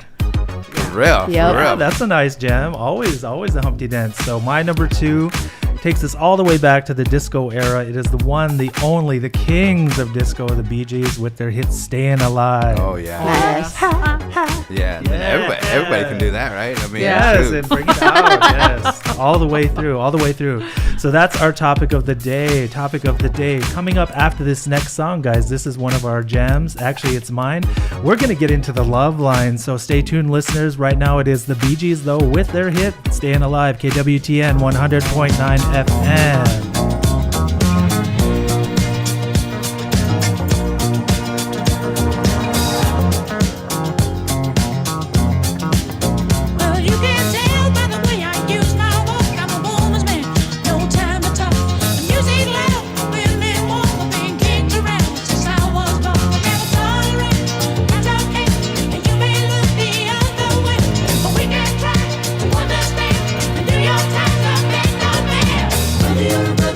For real. Yep. For real. That's a nice jam. Always a Humpty Dance. So my number 2 takes us all the way back to the disco era. It is the one, the only, the kings of disco, the Bee Gees, with their hit "Staying Alive." Oh yeah. Nice. Yeah. Everybody can do that, right? I mean, Yes, shoot. and bring it out. Yes, all the way through. So that's our topic of the day. Coming up after this next song, guys. This is one of our jams. Actually, it's mine. We're gonna get into the love line. So stay tuned, listeners. Right now, it is the Bee Gees, though, with their hit "Staying Alive." KWTN 100.9 FM. Well, you can tell by the way I use my walk. I'm a woman's man, no time to talk. The music loud, women walk, I've been kicked around since I was born. I never tolerate what I hate, and you may look the other way, but we can try to understand. And do your time to make no man. Whether you're a brother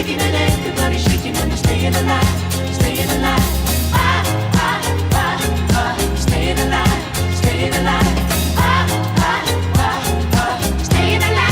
shaking and everybody shaking and they're staying alive, staying alive. Staying alive, staying alive. Staying alive.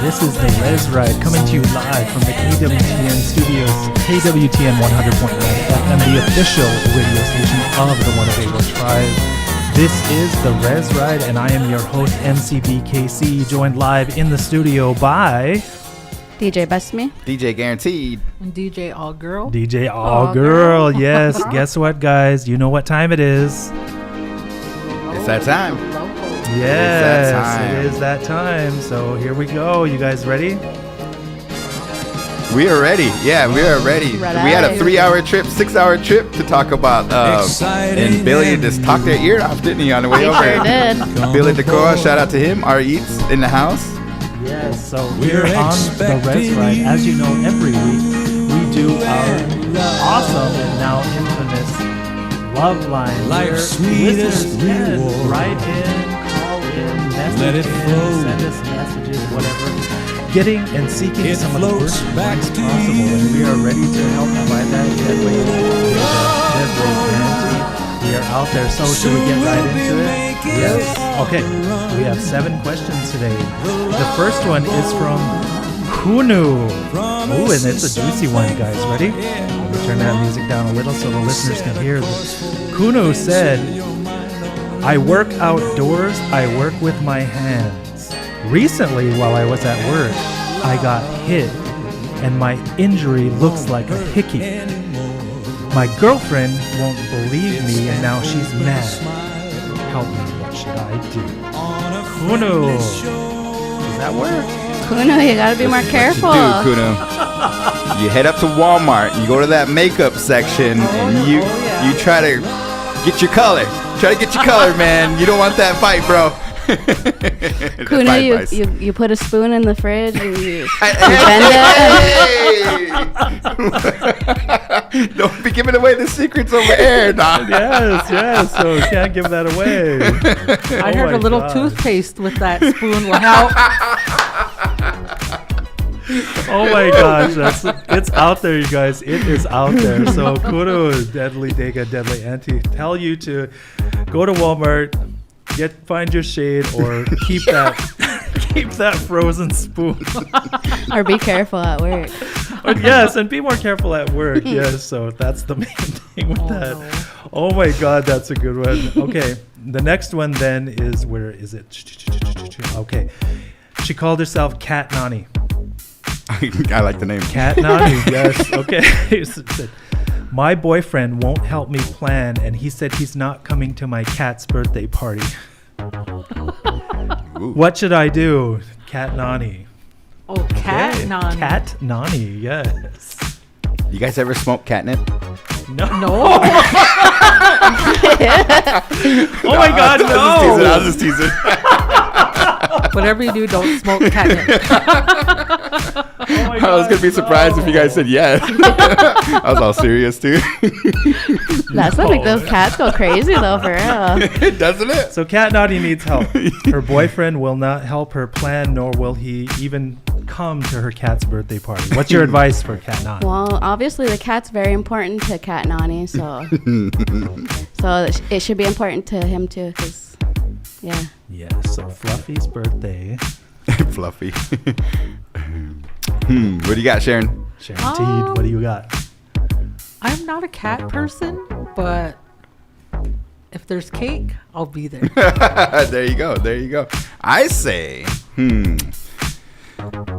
This is the REZ Ride coming to you live from the KWTN studios, KWTN 100.9 FM, the official radio station of the Winnebago Tribe. This is the REZ Ride, and I am your host, MC BKC, joined live in the studio by DJ Bessami, DJ Garanteed, And DJ Aww Gurl. DJ Aww Gurl. Yes, guess what, guys? You know what time it is. It's that time. Yes, time. it is that time. So here we go. You guys ready? We are ready. Yeah, we are ready. Ready. We had a 3-hour trip, 6-hour trip to talk about. And Billy just talked their ear off, didn't he, on the way he over? sure did. Billy Decoa, shout out to him. Our Eats in the house. Yes, so we're on the REZ Ride. As you know, every week we do our awesome and now infamous Love Line. Life's where sweetest listeners can reward. write in, call in, message Let it in, flow. send us messages, whatever. Getting and seeking It some of the floats worst back ones to possible, you. and we are ready to help provide that deadly guarantee. We are out there, so should we get right into it? Yes. Okay, we have 7 questions today. The first one is from Kunu. Ooh, and it's a juicy one, guys. Ready? Let me turn that music down a little so the listeners can hear this. Kunu said, I work outdoors, I work with my hands. Recently, while I was at work, I got hit, and my injury looks like a hickey. My girlfriend won't believe me, and now she's mad. Help me, what should I do? Kunu, does that work? Kuno, you gotta be more careful. Dude, Kuno, you head up to Walmart, you go to that makeup section, and you try to get your color. Try to get your color, man. You don't want that fight, bro. Kuno, you put a spoon in the fridge and you Hey! Don't be giving away the secrets over air, nah. Yes, so we can't give that away. I heard a little toothpaste with that spoon will help. Oh my gosh, it's out there, you guys. It is out there. So Kuno, deadly Dega, deadly auntie, tell you to go to Walmart, find your shade, or keep that frozen spoon. or be careful at work. Yes, and be more careful at work. Yes, so that's the main thing with that. No. Oh my God, that's a good one. Okay, the next one then is, where is it? Okay, she called herself Cat Nani. I like the name. Cat Nani, yes. Okay. It said, my boyfriend won't help me plan, and he said he's not coming to my cat's birthday party. What should I do? Cat Nani. Oh, Cat Okay. Nani. Cat Nani, yes. You guys ever smoke catnip? No. No. Oh my God, no. I was just teasing. Whatever you do, don't smoke catnip. I was gonna be surprised if you guys said yes. I was all serious too. That's what make those cats go crazy though, for real. Doesn't it? So Cat Naughty needs help. Her boyfriend will not help her plan, nor will he even come to her cat's birthday party. What's your advice for Cat Naughty? Well, obviously the cat's very important to Cat Nani, so it should be important to him too, cause yeah. Yeah. So Fluffy's birthday. Fluffy. What do you got, Sharon? Sharon Teed, what do you got? I'm not a cat person, but if there's cake, I'll be there. There you go. There you go. I say,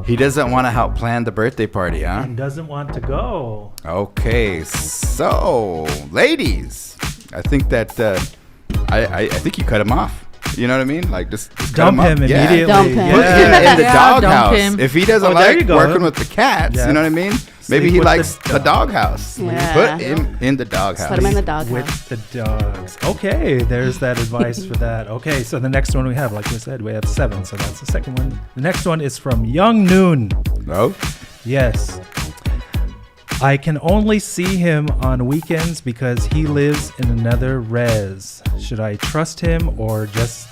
he doesn't want to help plan the birthday party, huh? And doesn't want to go. Okay, so ladies, I think that I think you cut him off. You know what I mean? Like just dump him immediately. Yeah. Dump him. Put him in the Yeah, dump doghouse. him. If he doesn't there you like go. working with the cats, Yeah. you know what I mean? Maybe Sleep he with likes the the doghouse. Yeah. Put him in the doghouse. Put him in the doghouse. With the dogs. Okay, there's that advice for that. Okay, so the next one we have, like we said, we have 7. So that's the second one. The next one is from Young Noon. No? Yes. I can only see him on weekends because he lives in another res. Should I trust him or just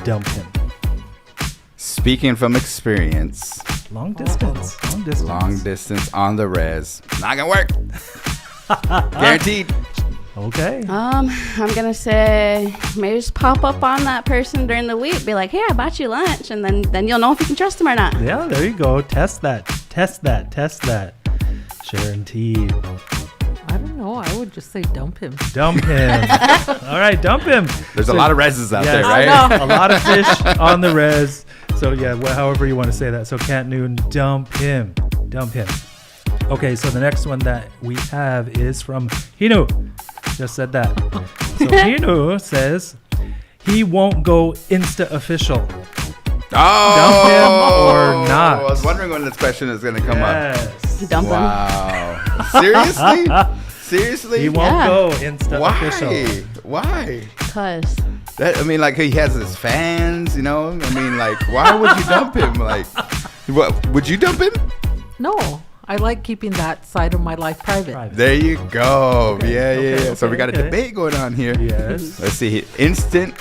dump him? Speaking from experience, Long distance. Long distance. long distance on the res. Not gonna work. Guaranteed. Okay. I'm gonna say maybe just pop up on that person during the week, be like, hey, I bought you lunch, and then you'll know if you can trust him or not. Yeah, there you go. Test that. Sharon T. I don't know. I would just say dump him. Dump him. All right, dump him. There's a So- lot of reses out there, Yes. right? A lot of fish on the res. So yeah, however you want to say that. So Cat Noon, dump him. Okay, so the next one that we have is from Hinu. Just said that. So Hinu says he won't go Insta official. Dump him or not? I was wondering when this question is going to come up. Yes. Dump him. Wow. Seriously? Seriously? He won't Yeah. go Insta Why? official. Why? Cause I mean, like, he has his fans, you know? I mean, like, why would you dump him? Like, what? Would you dump him? No, I like keeping that side of my life private. There you go. Okay, Yeah. So we got a okay. debate going on here. Yes. Let's see. Instant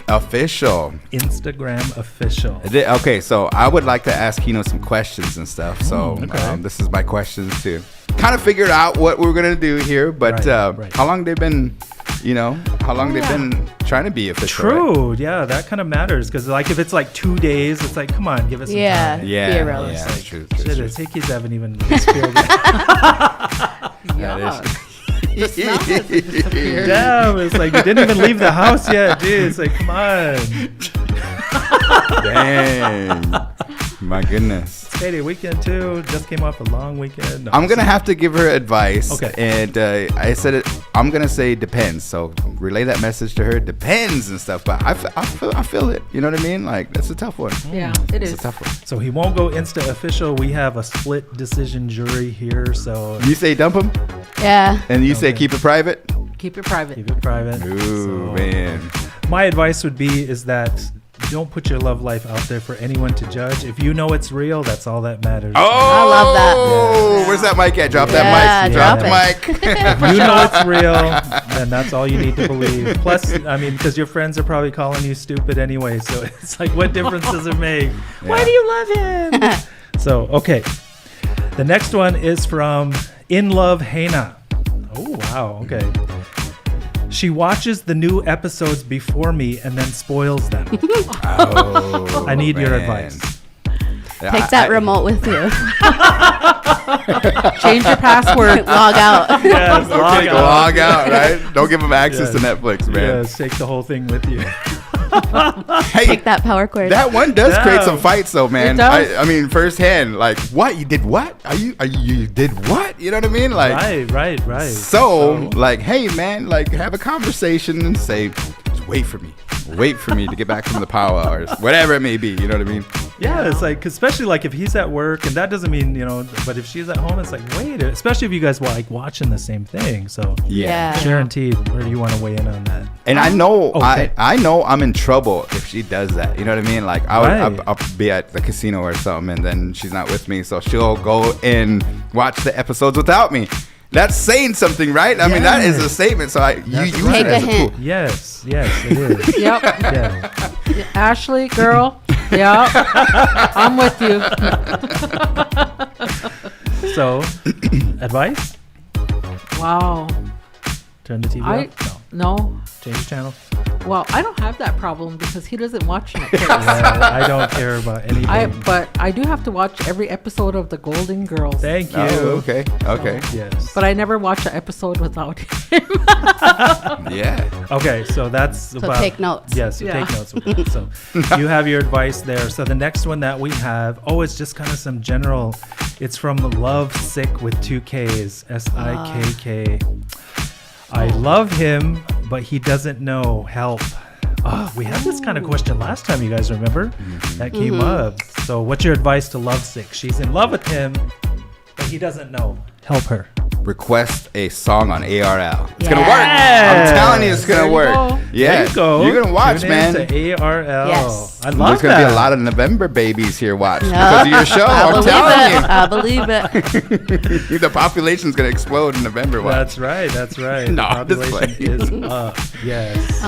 official. Instagram official. Okay, so I would like to ask Kino some questions and stuff. So okay. This is my questions to kind of figure out what we're gonna do here. But Right. how long they've been, they've been trying to be official? Right? True. Yeah, that kind of matters because like if it's like 2 days, it's like come on, give us some Yeah. time. Yeah, Be realistic. yeah, true. Shit, his hickeys haven't even expired yet. Yeah. That The smell hasn't disappeared. Damn, it's like you didn't even leave the house yet, dude. It's like come on. Dang. My goodness. It's payday weekend too. Just came off a long weekend. No, I'm gonna have to give her advice. Okay. And I said it. I'm gonna say depends. So relay that message to her. Depends and stuff. But I feel it. You know what I mean? Like that's a tough one. Yeah, it It's is. a tough one. So he won't go Insta official. We have a split decision jury here. So You say dump him, yeah. and you say Okay. keep it private. Keep it private. keep it private. Ooh, So, man. my advice would be is that don't put your love life out there for anyone to judge. If you know it's real, that's all that matters. Oh, I love that. Where's that mic at? Drop Yeah, that mic. Drop drop the mic. If you know it's real, then that's all you need to believe. Plus, I mean, because your friends are probably calling you stupid anyway, so it's like, what difference does it make? Why do you love him? So, okay. The next one is from In Love Hana. Oh, wow. Okay. She watches the new episodes before me and then spoils them. Oh, I need your man. advice. Take that remote with you. Change your password. Log out. Yes, Okay, log out, right? Don't give them access to Yes. Netflix, man. Yes, take the whole thing with you. Hey, Take that power cord. that one does create Damn. some fights, though, man. It does. I mean, firsthand, like, what? You did what? You did what? You know what I mean? Like, Right. so, like, hey, man, like, have a conversation and say, just wait for me to get back from the power hours, whatever it may be. You know what I mean? Yeah, it's like, especially like if he's at work, and that doesn't mean, but if she's at home, it's like, wait, especially if you guys were like watching the same thing. So Yeah. Guaranteed, where do you want to weigh in on that? And I know, Okay. I know I'm in trouble if she does that. You know what I mean? Like I'll be at the casino or something, and then she's not with me, so she'll go and watch the episodes without me. That's saying something, right? I mean, that is a statement. So you use Take it as a a hint. tool. Yes, it is. Yep. Yeah. Ashley, girl. Yeah. I'm with you. So, advice? Wow. Turn the TV off? No. Change the channel? Well, I don't have that problem because he doesn't watch Netflix. Yeah, I don't care about anything. But I do have to watch every episode of The Golden Girls. Thank you. Oh, okay. Yes. But I never watch an episode without him. Yeah. Okay, so that's about... take notes. Yes, Yeah. take notes with that. So you have your advice there. So the next one that we have, it's just kind of some general... It's from Love Sick with 2 Ks, SIKK. I love him, but he doesn't know. Help. We had this kind of question last time, you guys remember? That came up. So what's your advice to Love Sick? She's in love with him, but he doesn't know. Help her. Request a song on ARL. It's Yeah. gonna work. I'm telling you, it's There gonna you work. go. Yeah, There you go. you're gonna watch, Tune man. in to ARL. Yes. I love There's gonna that. be a lot of November babies here. Watch No. because of your show. I'm telling I believe it. you, the population's gonna explode in November. Watch. That's right. No, The I'm just population playing. is up. Yes.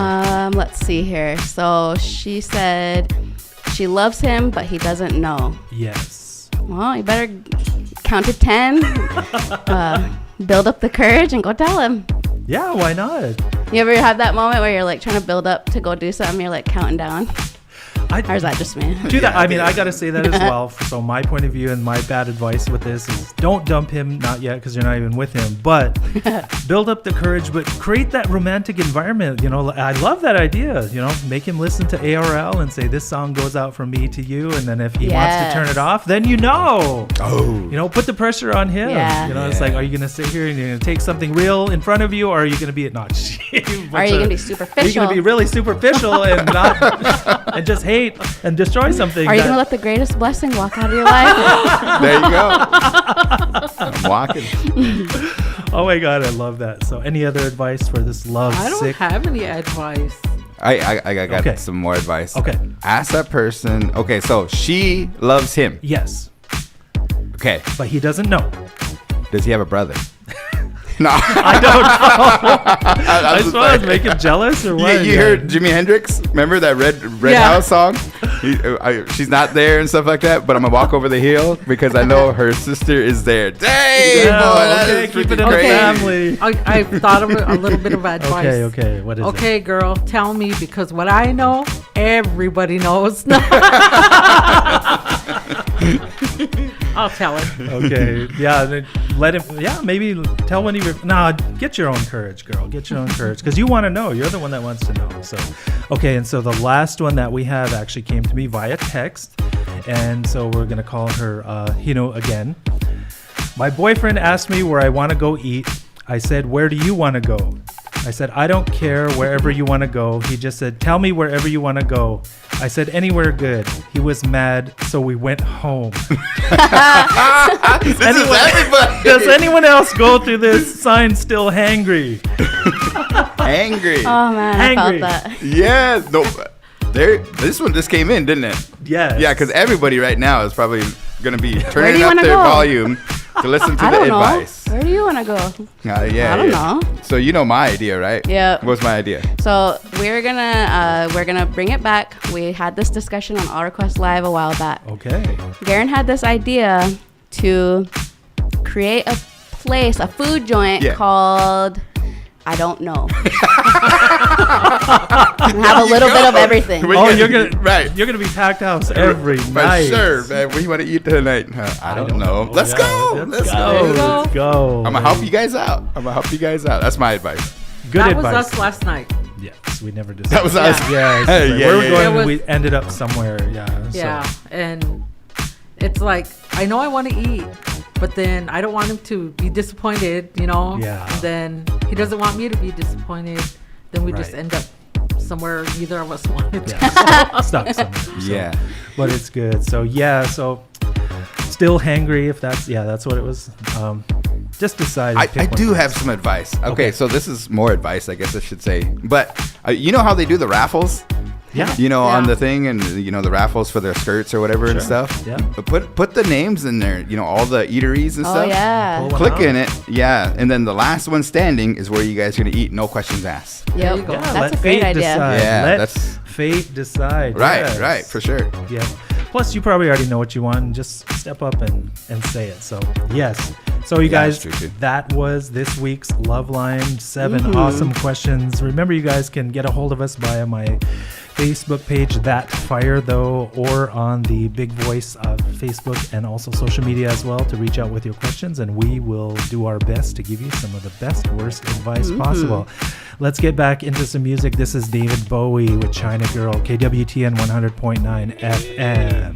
Let's see here. So she said she loves him, but he doesn't know. Yes. Well, you better count to 10, build up the courage, and go tell him. Yeah, why not? You ever have that moment where you're like trying to build up to go do something, you're like counting down? Or is that just me? Do that. I mean, I got to say that as well. So my point of view and my bad advice with this is don't dump him, not yet, because you're not even with him. But build up the courage, but create that romantic environment. I love that idea. Make him listen to ARL and say, this song goes out from me to you. And then if he wants to turn it off, then put the pressure on him. Yeah. It's like, are you going to sit here and you're going to take something real in front of you, or are you going to be not? Are you going to be superficial? Are you going to be really superficial and not and just hate and destroy something? Are you going to let the greatest blessing walk out of your life? There you go. I'm walking. Oh my God, I love that. So any other advice for this love I don't sick? have any advice. I got Okay. some more advice. Okay. Ask that person. Okay, so she loves him. Yes, Okay. but he doesn't know. Does he have a brother? No. I don't know. I suppose make him jealous or what? You heard Jimi Hendrix? Remember that Red Yeah. House song? She's not there and stuff like that, but I'm gonna walk over the hill because I know her sister is there. Dang, Yeah, boy, that okay, is keep it freaking in the crazy. family. I thought of a little bit of advice. Okay. What is it? Okay, girl, tell me, because what I know, everybody knows. I'll tell him. Okay. Yeah. Then let him. Yeah. Maybe tell when he. Get your own courage, girl. Get your own courage, because you want to know. You're the one that wants to know. So, okay. And so the last one that we have actually came to me via text, and so we're gonna call her again. My boyfriend asked me where I want to go eat. I said, where do you want to go? I said, I don't care wherever you want to go. He just said, tell me wherever you want to go. I said, anywhere good. He was mad, so we went home. This is everybody. Does anyone else go through this sign still hangry? Angry. Oh, man, Angry. I felt that. Yeah. No. This one just came in, didn't it? Yes. Yeah, because everybody right now is probably gonna be do turning you up wanna their go? volume to listen to I the don't know. advice. Where do you want to go? Yeah. I don't know. So you know my idea, right? Yeah. What's my idea? So we're gonna bring it back. We had this discussion on All Request Live a while back. Okay. Garen had this idea to create a place, a food joint called I don't know. And have a little bit of everything. You're gonna be packed house every night. Sure, man. What do you want to eat tonight? I don't know. Let's go. Let's go. I'm gonna help you guys out. That's my advice. Good That advice. was us last night. Yes, we never decided. That was us. Yes. Hey, Like, yeah, where we're yeah, going, yeah. It was- we ended up somewhere. Yeah. Yeah, So. and it's like, I know I want to eat, but then I don't want him to be disappointed, Yeah. And then he doesn't want me to be disappointed. Then we just Right. end up somewhere neither of us wanted to. Yeah. Stuck somewhere. So. Yeah. But it's good. So so still hangry if that's what it was. Just decide. I do have some advice. Okay, so this is more advice, I guess I should say. But you know how they do the raffles? Yeah. On the thing, and the raffles for their skirts or whatever and stuff. Yeah. But put the names in there. All the eateries and stuff. Oh yeah. Click in it. Yeah. And then the last one standing is where you guys are gonna eat. No questions asked. There you Yep. go. Yeah, That's let a great fate idea. decide. Yeah, Let that's- fate decide. Right. Yes. Right. For sure. Yeah. Plus, you probably already know what you want. Just step up and say it. So, yes. So, you Yeah, guys, that's true, too. that was this week's Love Line. 7 awesome questions. Remember, you guys can get a hold of us via my Facebook page, That Fire Though, or on the Big Voice of Facebook and also social media as well to reach out with your questions. And we will do our best to give you some of the best, worst advice possible. Let's get back into some music. This is David Bowie with China Girl, KWTN 100.9 FM.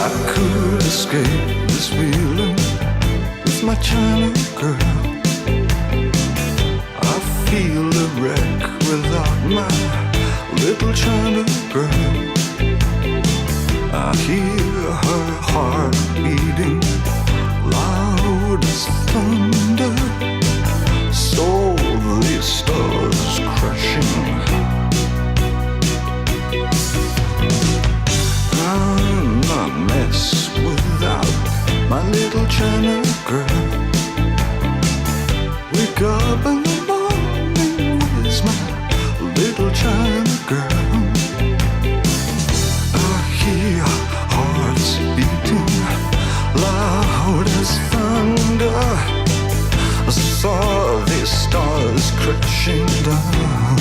I could escape this feeling with my China girl. I feel a wreck without my little China girl. I hear her heart beating loud as thunder. So the stars crashing. I'm a mess without my little China girl. Wake up in the morning with my little China girl. I hear hearts beating loud as thunder. I saw the stars crashing down.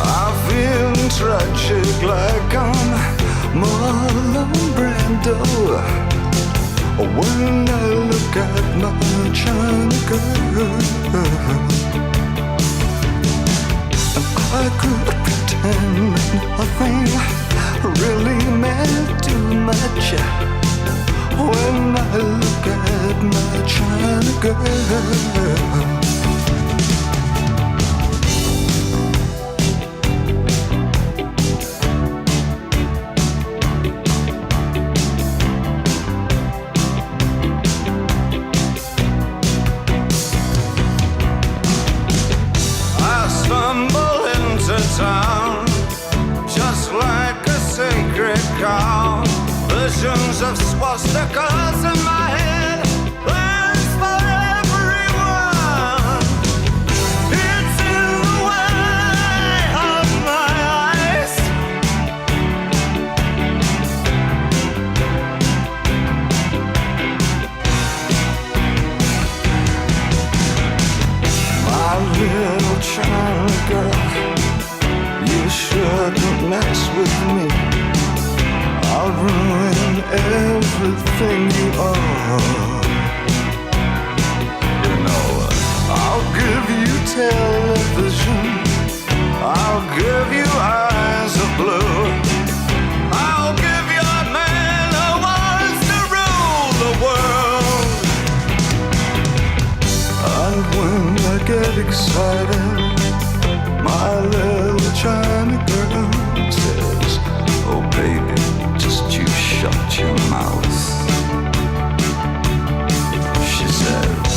I feel tragic like I'm Marlon Brando when I look at my China girl. And I could pretend nothing really meant too much when I look at my China girl. Town, just like a sacred cow. Visions of swastikas in my head, plans for everyone. It's in the way of my eyes. My little China girl, you shouldn't mess with me. I'll ruin everything you are. I'll give you television. I'll give you eyes of blue. I'll give you a man who wants to rule the world. And when I get excited, my little China girl says, oh baby, just you shut your mouth. She says,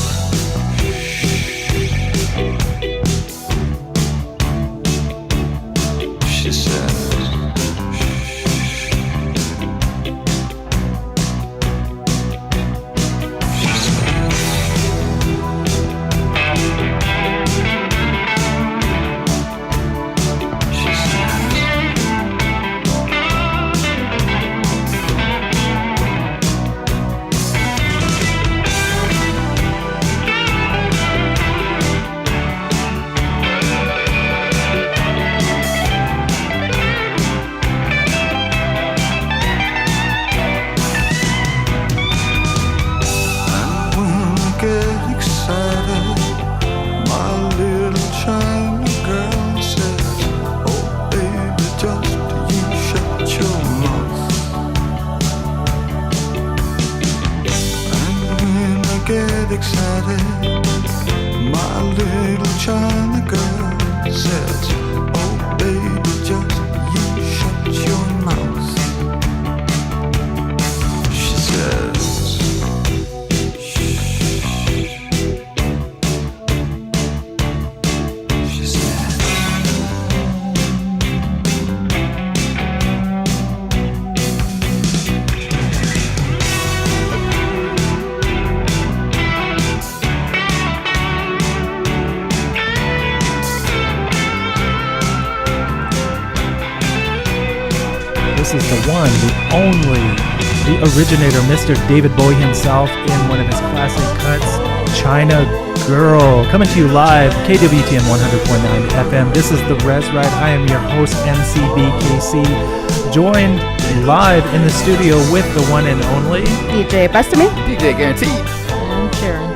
she says, she says. This is the one, the only, the originator, Mr. David Bowie himself, in one of his classic cuts, China Girl. Coming to you live, KWTN 100.9 FM. This is the REZ Ride. I am your host, MC BKC, joined live in the studio with the one and only DJ Bessami DJ Garanteed. And Sharon.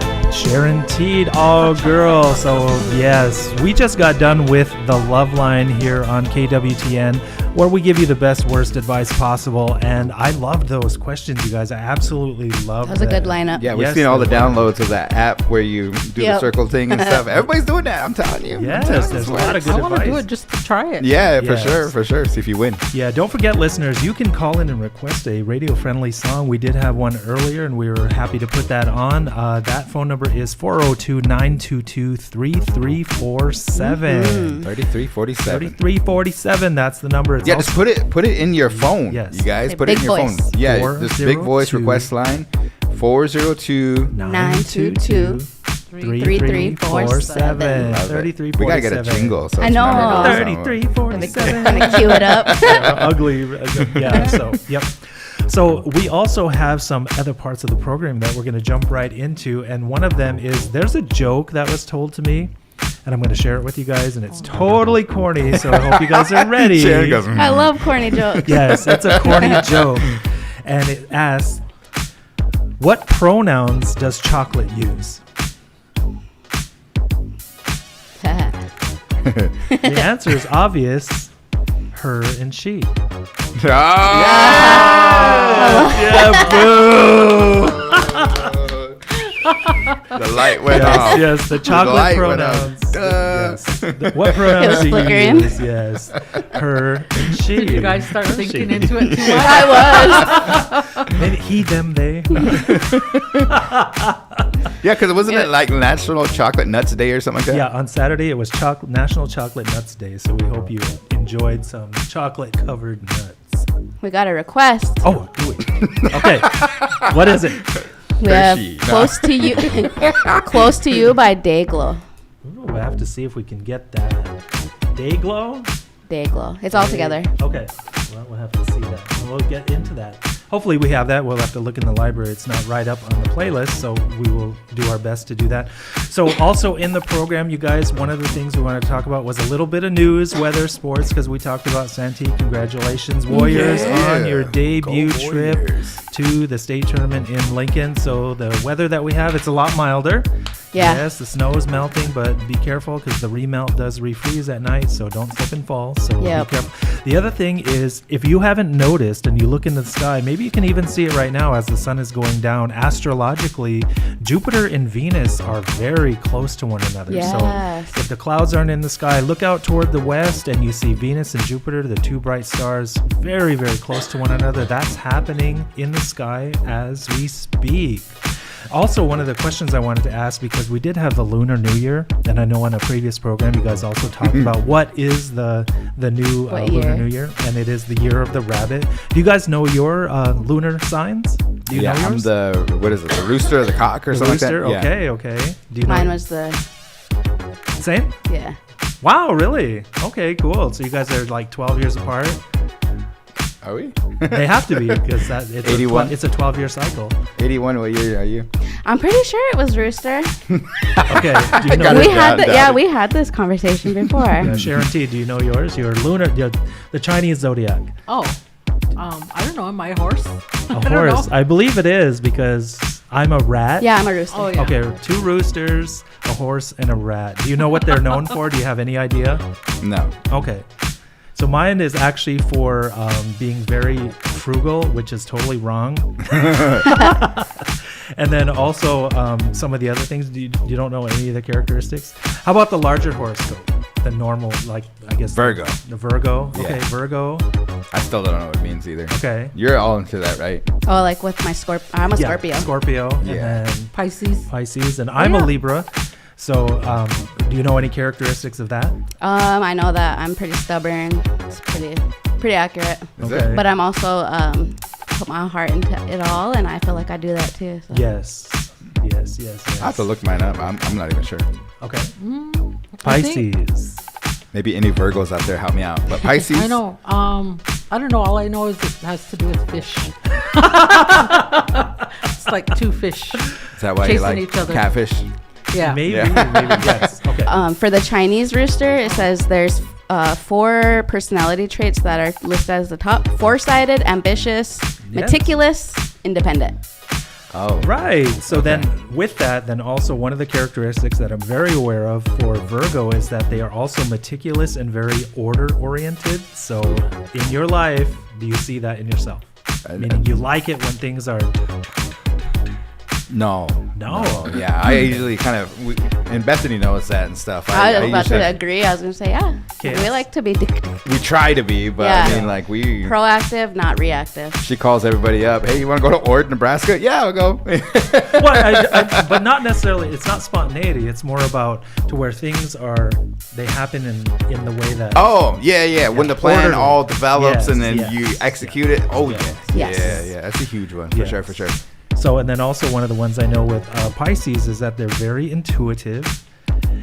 Garanteed, Aww Gurl. So yes, we just got done with the Love Line here on KWTN, where we give you the best, worst advice possible. And I loved those questions, you guys. I absolutely loved That was a good lineup. Yeah, we've Yes, seen all the they were. downloads of that app where you do the circle thing and stuff. Everybody's doing that, I'm telling you. Yes, there's a lot of good I want to do advice. it just to try it. Yeah, Yes. for sure. See if you win. Yeah, don't forget, listeners, you can call in and request a radio-friendly song. We did have one earlier, and we were happy to put that on. That phone number is 402-922-3347. 3347. 3347, that's the number. It's Yeah, also just put it in your phone. Yes. You guys, Say put it in big your voice. phone. Yeah, this big voice 402 request line 402. 922 3347. Love it. 3347. We gotta get a jingle. So I it's know. memorable. 3347. Gonna cue it up. Ugly. Yeah, so, yep. So we also have some other parts of the program that we're going to jump right into. And one of them is there's a joke that was told to me, and I'm going to share it with you guys. And it's totally corny, so I hope you guys are ready. Sharon goes, I love corny jokes. Yes, it's a corny joke. And it asks, what pronouns does chocolate use? The answer is obvious. Her and she. Yeah, boo. The light went Yes, off. yes, the chocolate light went pronouns. off. Yes. What pronouns It was do you flickering. use? Yes. Her and she. Did you guys start Her, thinking she. into it too much? I was. Maybe he, them, they. Yeah, because wasn't it like National Chocolate Nuts Day or something like that? Yeah, on Saturday it was National Chocolate Nuts Day, so we hope you enjoyed some chocolate-covered nuts. We got a request. Oh, do we? Okay. What is it? We have Hershey. Close to You Close to You by Dayglow. Ooh, we'll have to see if we can get that. Dayglow? Dayglow. It's all together. Okay. Well, we'll have to see that. We'll get into that. Hopefully we have that. We'll have to look in the library. It's not right up on the playlist, so we will do our best to do that. So also in the program, you guys, one of the things we want to talk about was a little bit of news, weather, sports, because we talked about Santee. Congratulations, Warriors, on your debut Go trip Warriors. to the state tournament in Lincoln. So the weather that we have, it's a lot milder. Yeah. Yes, the snow is melting, but be careful because the remelt does refreeze at night, so don't slip and fall. So Yep. be careful. The other thing is, if you haven't noticed and you look in the sky, maybe you can even see it right now as the sun is going down. Astrologically, Jupiter and Venus are very close to one another. Yes. So if the clouds aren't in the sky, look out toward the west and you see Venus and Jupiter, the two bright stars, very, very close to one another. That's happening in the sky as we speak. Also, one of the questions I wanted to ask, because we did have the Lunar New Year, and I know on a previous program you guys also talked about what is the new What Lunar year? New Year, and it is the year of the rabbit. Do you guys know your lunar signs? Do you Yeah, know I'm yours? the, what is it, the rooster or the cock or The something rooster? like that? Yeah. Okay. Do you know Mine was the, same? yeah. Wow, really? Okay, cool. So you guys are like 12 years apart. Are we? They have to be because that it's 81. It's a 12-year cycle. 81, what year are you? I'm pretty sure it was Rooster. Okay. Do you know got it We down, had down. yeah, we had this conversation before. Sharon T, do you know yours? Your lunar, the Chinese zodiac. Oh, I don't know. Am I a horse? A I don't horse. know. I believe it is because I'm a rat. Yeah, I'm a rooster. Oh, yeah. Okay, 2 roosters, a horse, and a rat. Do you know what they're known for? Do you have any idea? No. Okay. So mine is actually for being very frugal, which is totally wrong. And then also some of the other things. You don't know any of the characteristics? How about the larger horoscope? The normal, like, I guess. Virgo. The Virgo. Yeah. Okay, Virgo. I still don't know what it means either. Okay. You're all into that, right? Oh, like with my I'm a Scorpio. Scorpio. Yeah. And then Pisces. Pisces. And I'm a Libra. So do you know any characteristics of that? I know that I'm pretty stubborn. It's pretty accurate. Is Okay. it? But I'm also put my heart into it all, and I feel like I do that too. So. Yes. I have to look mine up. I'm not even sure. Okay. I think- Pisces. Maybe any Virgos out there help me out. But Pisces. I know. I don't know. All I know is it has to do with fish. It's like two fish. Is that why you chasing like each other. catfish? Yeah. Maybe, Yeah. maybe, yes. Okay. For the Chinese rooster, it says there's 4 personality traits that are listed as the top: foresighted, ambitious, meticulous, independent. Oh. Right. So then with that, then also one of the characteristics that I'm very aware of for Virgo is that they are also meticulous and very order oriented. So in your life, do you see that in yourself? Meaning you like it when things are... No. Yeah, I usually kind of, and Bethany knows that and stuff. I was about usually- to agree. I was going to say, yeah. Okay. We like to be We try to be, but Yeah. I mean, like proactive, not reactive. She calls everybody up. Hey, you want to go to Ord, Nebraska? Yeah, I'll go. But not necessarily. It's not spontaneity. It's more about to where things are. They happen in the way that. Oh, yeah. When the plan Orderly. all develops and then Yes. you execute it. Oh, yeah. Yes. Yeah. That's a huge one Yes. for sure. So, and then also one of the ones I know with Pisces is that they're very intuitive,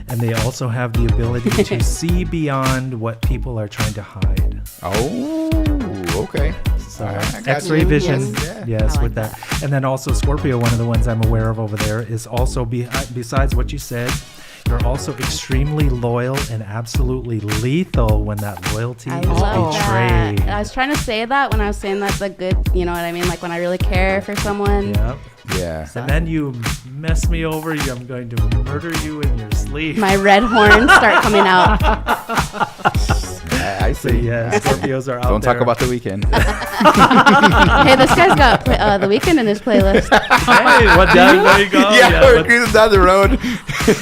and they also have the ability to see beyond what people are trying to hide. Oh, okay. So I got X-ray you. vision, Yes. yes, I like with that. And then also Scorpio, one of the ones I'm aware of over there is also besides what you said, you're also extremely loyal and absolutely lethal when that loyalty I is love betrayed. that. I was trying to say that when I was saying that's a good, you know what I mean? Like when I really care for someone. Yep. Yeah. And then you mess me over, I'm going to murder you in your sleep. My red horns start coming out. I see. Yeah, Scorpios are out Don't there. talk about the weekend. Hey, this guy's got The Weeknd in his playlist. Hey, there you go. Yeah, we're but- cruising down the road.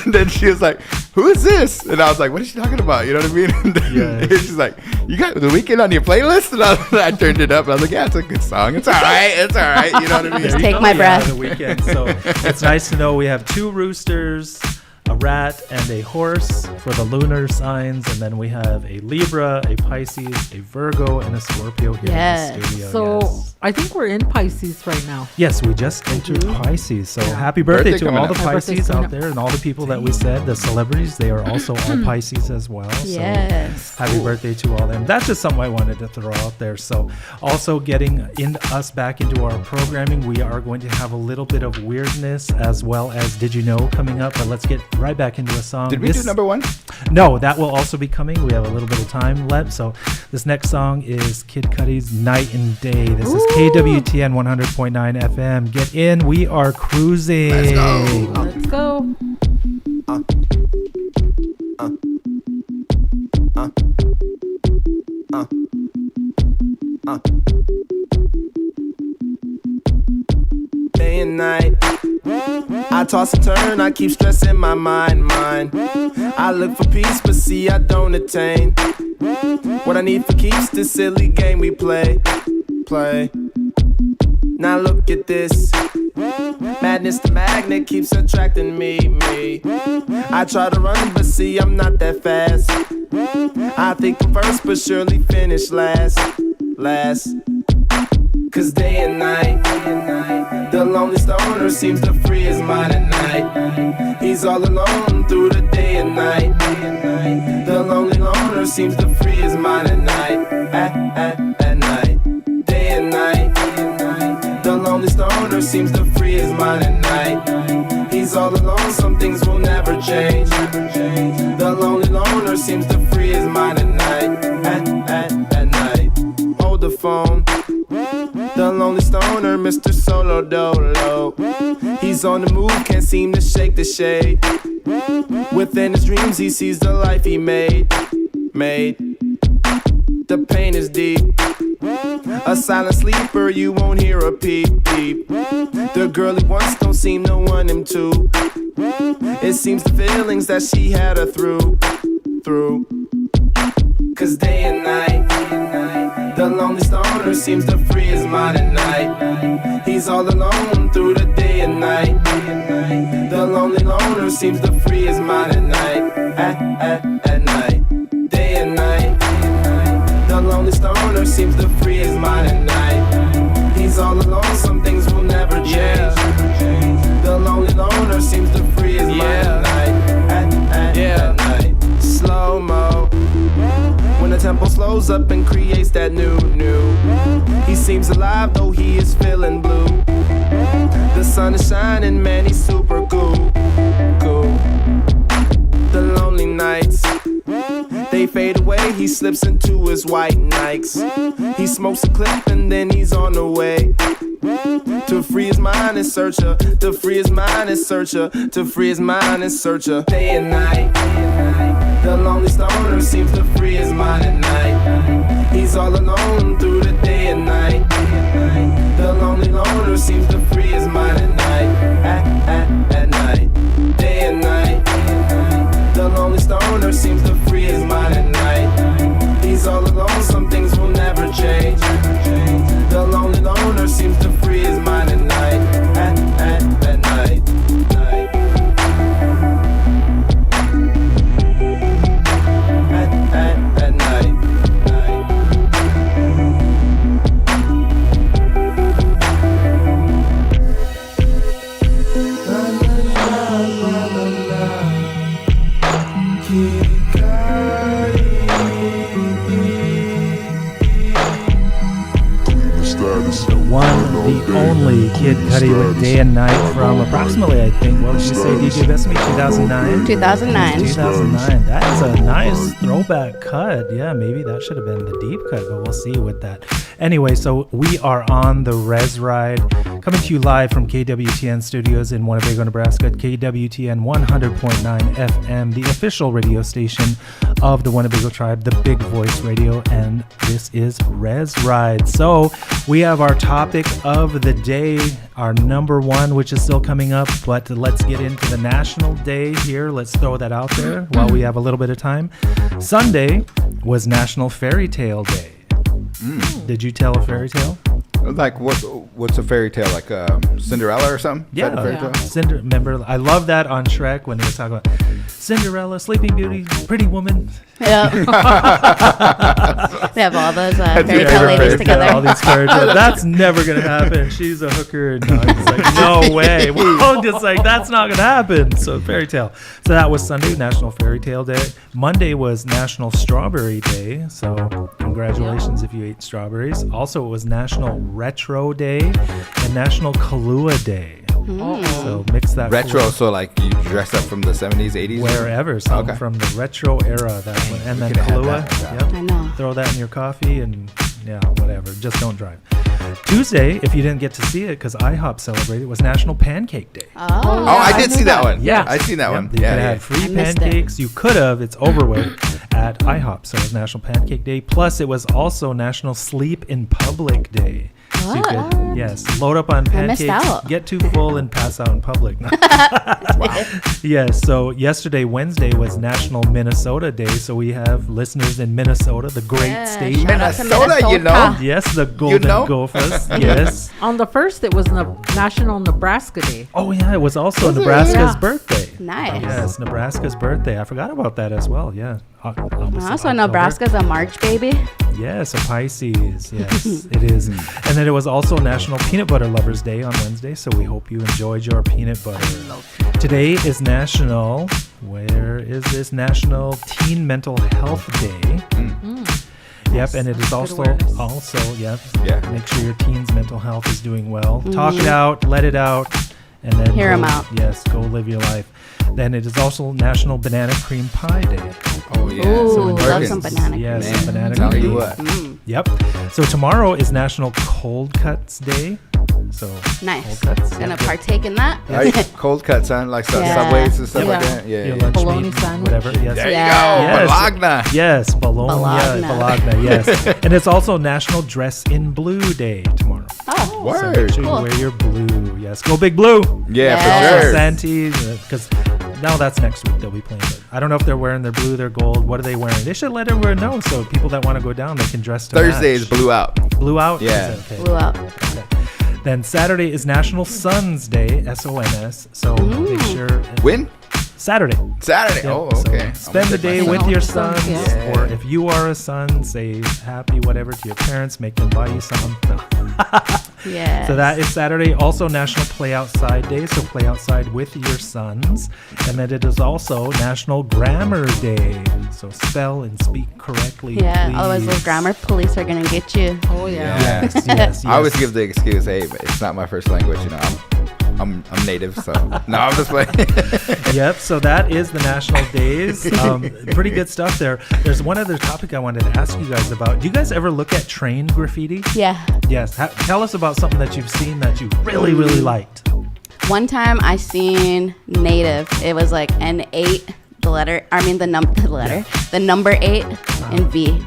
And then she was like, "Who is this?" And I was like, "What is she talking about?" You know what I mean? And then Yeah. she's like, "You got The Weeknd on your playlist?" And I turned it up. And I was like, "Yeah, it's a good song. It's all right. It's all right." You know what I mean? Just There you take go. my Yeah, breath. The weekend. So it's nice to know we have 2 roosters, a rat, and a horse for the lunar signs, and then we have a Libra, a Pisces, a Virgo, and a Scorpio here Yes. in the studio. So yes. I think we're in Pisces right now. Yes, we just entered Pisces. So Yeah. happy birthday, Birthday to coming all the up. My birthday's Pisces coming out up. there and all the people that we said, the celebrities, they are also all Pisces as well. Yes. So happy birthday to all them. That's just something I wanted to throw out there. So also getting us back into our programming, we are going to have a little bit of weirdness as well as Did You Know coming up. But let's get right back into a song. Did we do number 1? No, that will also be coming. We have a little bit of time left. So this next song is Kid Cudi's Night and Day. This is KWTN 100.9 FM. Get in. We are cruising. Let's go. Let's go. Day and night, I toss and turn, I keep stressing my mind. I look for peace, but see I don't attain what I need for keeps this silly game we play. Now look at this, madness, the magnet keeps attracting me. I try to run, but see I'm not that fast. I think I'm first, but surely finish last. Cause day and night, the lonely stoner seems to free his mind at night. He's all alone through the day and night. The lonely loner seems to free his mind at night. At night, day and night. The lonely stoner seems to free his mind at night. He's all alone, some things will never change. The lonely loner seems to free his mind at night. At night, hold the phone. The lonely stoner, Mr. Solo Dolo. He's on the move, can't seem to shake the shade. Within his dreams, he sees the life he made. The pain is deep. A silent sleeper, you won't hear a peep. The girl he wants don't seem to want him to. It seems the feelings that she had her through. Cause day and night, the lonely stoner seems to free his mind at night. He's all alone through the day and night. The lonely loner seems to free his mind at night. At night, day and night. The lonely stoner seems to free his mind at night. He's all alone, some things will never change. The lonely loner seems to free his mind at night. At night. Slow-mo. When the tempo slows up and creates that new. He seems alive though he is feeling blue. The sun is shining, man, he's super cool. The lonely nights, they fade away, he slips into his white Nikes. He smokes a clip and then he's on the way to free his mind and searcher, to free his mind and searcher, to free his mind and searcher. Day and night, the lonely stoner seems to free his mind at night. He's all alone through the day and night. The lonely loner seems to free his mind at night. At night, day and night. The lonely stoner seems to free his mind at night. He's all alone, some things will never change. The lonely loner seems to free his mind at night. At night. At night. One, the only Kid Cudi with Day and Night from approximately, I think, what did you say, DJ Bessami, 2009? 2009. 2009. That is a nice throwback cut. Yeah, maybe that should have been the deep cut, but we'll see with that. Anyway, so we are on the REZ Ride, coming to you live from KWTN studios in Winnebago, Nebraska, at KWTN 100.9 FM, the official radio station of the Winnebago Tribe, the Big Voice Radio, and this is REZ Ride. So we have our topic of the day, our number one, which is still coming up, but let's get into the national day here. Let's throw that out there while we have a little bit of time. Sunday was National Fairy Tale Day. Did you tell a fairy tale? Like what's a fairy tale? Like Cinderella or something? Yeah, fairy tale? Remember, I love that on Shrek when they were talking about Cinderella, Sleeping Beauty, Pretty Woman. Yeah. They have all those fairy tale ladies together. All these fairy tales. That's never gonna happen. She's a hooker. And it's like, no way. We're just like, that's not gonna happen. So fairy tale. So that was Sunday, National Fairy Tale Day. Monday was National Strawberry Day. So congratulations if you ate strawberries. Also, it was National Retro Day and National Kahlua Day. So mix that retro, so like you dress up from the 70s, 80s? Wherever, so from the retro era, that one. And then Kahlua, I know. Throw that in your coffee and whatever. Just don't drive. Tuesday, if you didn't get to see it, because IHOP celebrated, was National Pancake Day. Oh, I did see that one. Yeah, I seen that one. You could have free pancakes. You could have. It's over with at IHOP. So it was National Pancake Day. Plus, it was also National Sleep in Public Day. So you could, load up on pancakes, get too full, and pass out in public. Wow. Yes, so yesterday, Wednesday, was National Minnesota Day. So we have listeners in Minnesota, the great state. Minnesota, you know? Yes, the Golden Gophers. Yes. On the 1st, it was National Nebraska Day. Oh, yeah, it was also Nebraska's birthday. Nice. Yes, Nebraska's birthday. I forgot about that as well, yeah. Also, Nebraska's a March baby. Yes, a Pisces. Yes, it is. And then it was also National Peanut Butter Lovers Day on Wednesday, so we hope you enjoyed your peanut butter. Today is National, where is this? National Teen Mental Health Day. Yep, and it is also, make sure your teen's mental health is doing well. Talk it out, let it out, and then hear them out. Yes, go live your life. Then it is also National Banana Cream Pie Day. Oh, yeah. Ooh, love some banana cream. Yes, banana Tell cream. you what. Yep. So tomorrow is National Cold Cuts Day. So nice. Cold cuts. Gonna partake in that. Right? Cold cuts, huh? Like Subways and stuff like that. Yeah. Your lunch Bologna meat, sandwich. whatever. Yes. There you go. Bologna. Yes, Bologna. Yes. And it's also National Dress in Blue Day tomorrow. Oh, word. So make sure you wear your blue. Yes, go Big Blue. Yeah, Yes. for sure. Santee, because now that's next week they'll be playing. But I don't know if they're wearing their blue, their gold. What are they wearing? They should let everyone know so people that want to go down, they can dress to Thursday match. is Blue Out. Blue out? Yeah. Okay. blew out. Okay. Then Saturday is National Sons Day, SONS. So make sure. When? Saturday. Saturday. Yeah, Oh, so okay. spend the day with your sons, Yeah. or if you are a son, say happy whatever to your parents. Make them buy you something. No. Yes. So that is Saturday. Also National Play Outside Day. So play outside with your sons. And then it is also National Grammar Day. So spell and speak correctly. Yeah, please. otherwise those grammar police are gonna get you. Oh yeah. Yes, yes. I always give the excuse, hey, but it's not my first language, you know. I'm native, so no, I'm just playing. Yep. So that is the national days. Pretty good stuff there. There's one other topic I wanted to ask you guys about. Do you guys ever look at train graffiti? Yeah. Yes. Tell us about something that you've seen that you really, really liked. One time I seen native. It was like N8, the number 8 and V.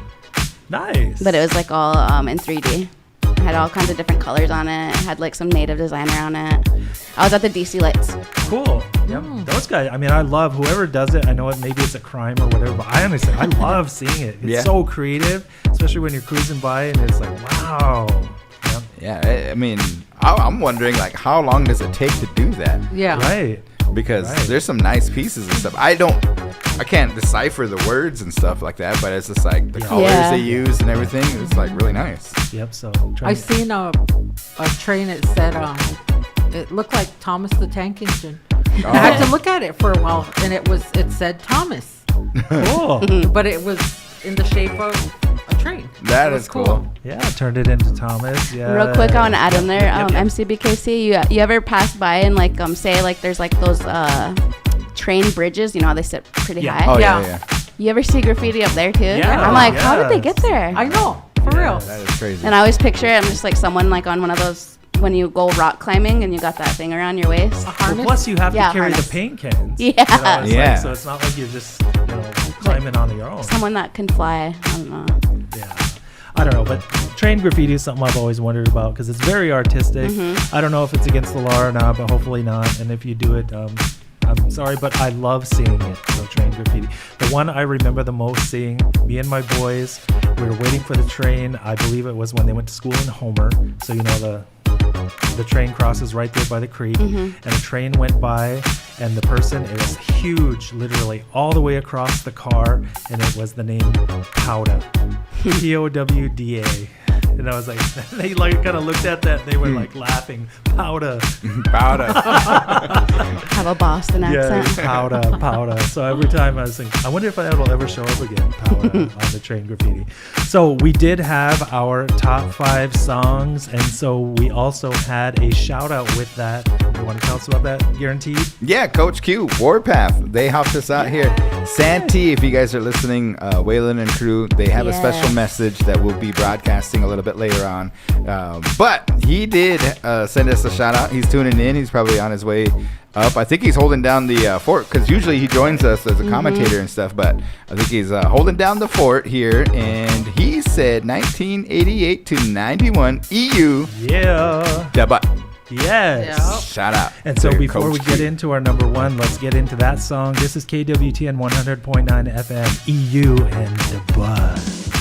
Nice. But it was like all in 3D. It had all kinds of different colors on it. It had like some native designer on it. I was at the DC Lights. Cool. Yep. Those guys, I mean, I love whoever does it. I know maybe it's a crime or whatever, but I understand. I love seeing it. It's so creative, especially when you're cruising by and it's like, wow. Yep. Yeah, I mean, I'm wondering, like, how long does it take to do that? Yeah. Right. Because there's some nice pieces and stuff. I can't decipher the words and stuff like that, but it's just like the colors they use and everything. It's like really nice. Yep. So I seen a train. It said it looked like Thomas the Tank Engine. Oh. I had to look at it for a while, and it said Thomas. Cool. But it was in the shape of a train. That is cool. Yeah, turned it into Thomas. Yeah. Real quick, I want to add in there, MC BKC, you ever pass by and like say like there's like those train bridges, you know how they sit pretty high? Oh yeah. You ever see graffiti up there too? Yeah. I'm like, how did they get there? I know, for real. That is crazy. And I always picture it, I'm just like someone like on one of those when you go rock climbing and you got that thing around your waist. Well, plus you have to carry harness. the paint cans. Yeah. You know, it's Yeah. like, so it's not like you're just climbing on your own. Someone that can fly. I don't know. Yeah. I don't know, but train graffiti is something I've always wondered about because it's very artistic. I don't know if it's against the law or not, but hopefully not. And if you do it, I'm sorry, but I love seeing it. So train graffiti. The one I remember the most seeing, me and my boys, we were waiting for the train. I believe it was when they went to school in Homer. So you know the train crosses right there by the creek, and a train went by, and the person, it was huge, literally all the way across the car, and it was the name Powda. Powda. And I was like, they like kind of looked at that, and they were like laughing. Powda. Have a Boston accent. Yeah, powder. So every time I was thinking, I wonder if that will ever show up again, powder on the train graffiti. So we did have our top 5 songs, and so we also had a shout out with that. You want to tell us about that, Garanteed? Yeah, Coach Q, Warpath. They helped us out here. Santee, if you guys are listening, Waylon and crew, they have a special message that we'll be broadcasting a little bit later on. But he did send us a shout out. He's tuning in. He's probably on his way up. I think he's holding down the fort because usually he joins us as a commentator and stuff. But I think he's holding down the fort here. And he said 1988 to 91 EU. Yeah. Debut. Yes. Yep. Shout out. And so to before we Coach get Q. into our number 1, let's get into that song. This is KWTN 100.9 FM, EU and the Buzz.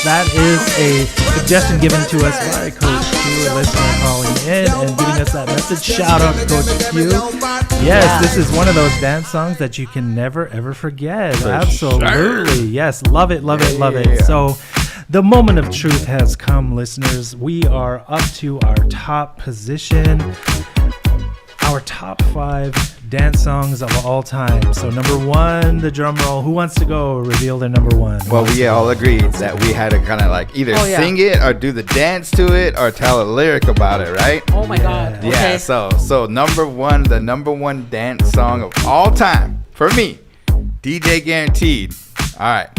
That is a suggestion given to us by Coach Q, a listener calling in and giving us that message. Shout out to Coach Q. Yes, this is one of those dance songs that you can never ever forget. Absolutely. Yes, love it, love it, love it. So the moment of truth has come, listeners. We are up to our top position, our top 5 dance songs of all time. So number 1, the drum roll. Who wants to go reveal their number 1? Well, we all agreed that we had to kind of like either sing it or do the dance to it or tell a lyric about it, right? Oh my God. Yeah. Okay. So number 1, the number 1 dance song of all time for me, DJ Garanteed. All right,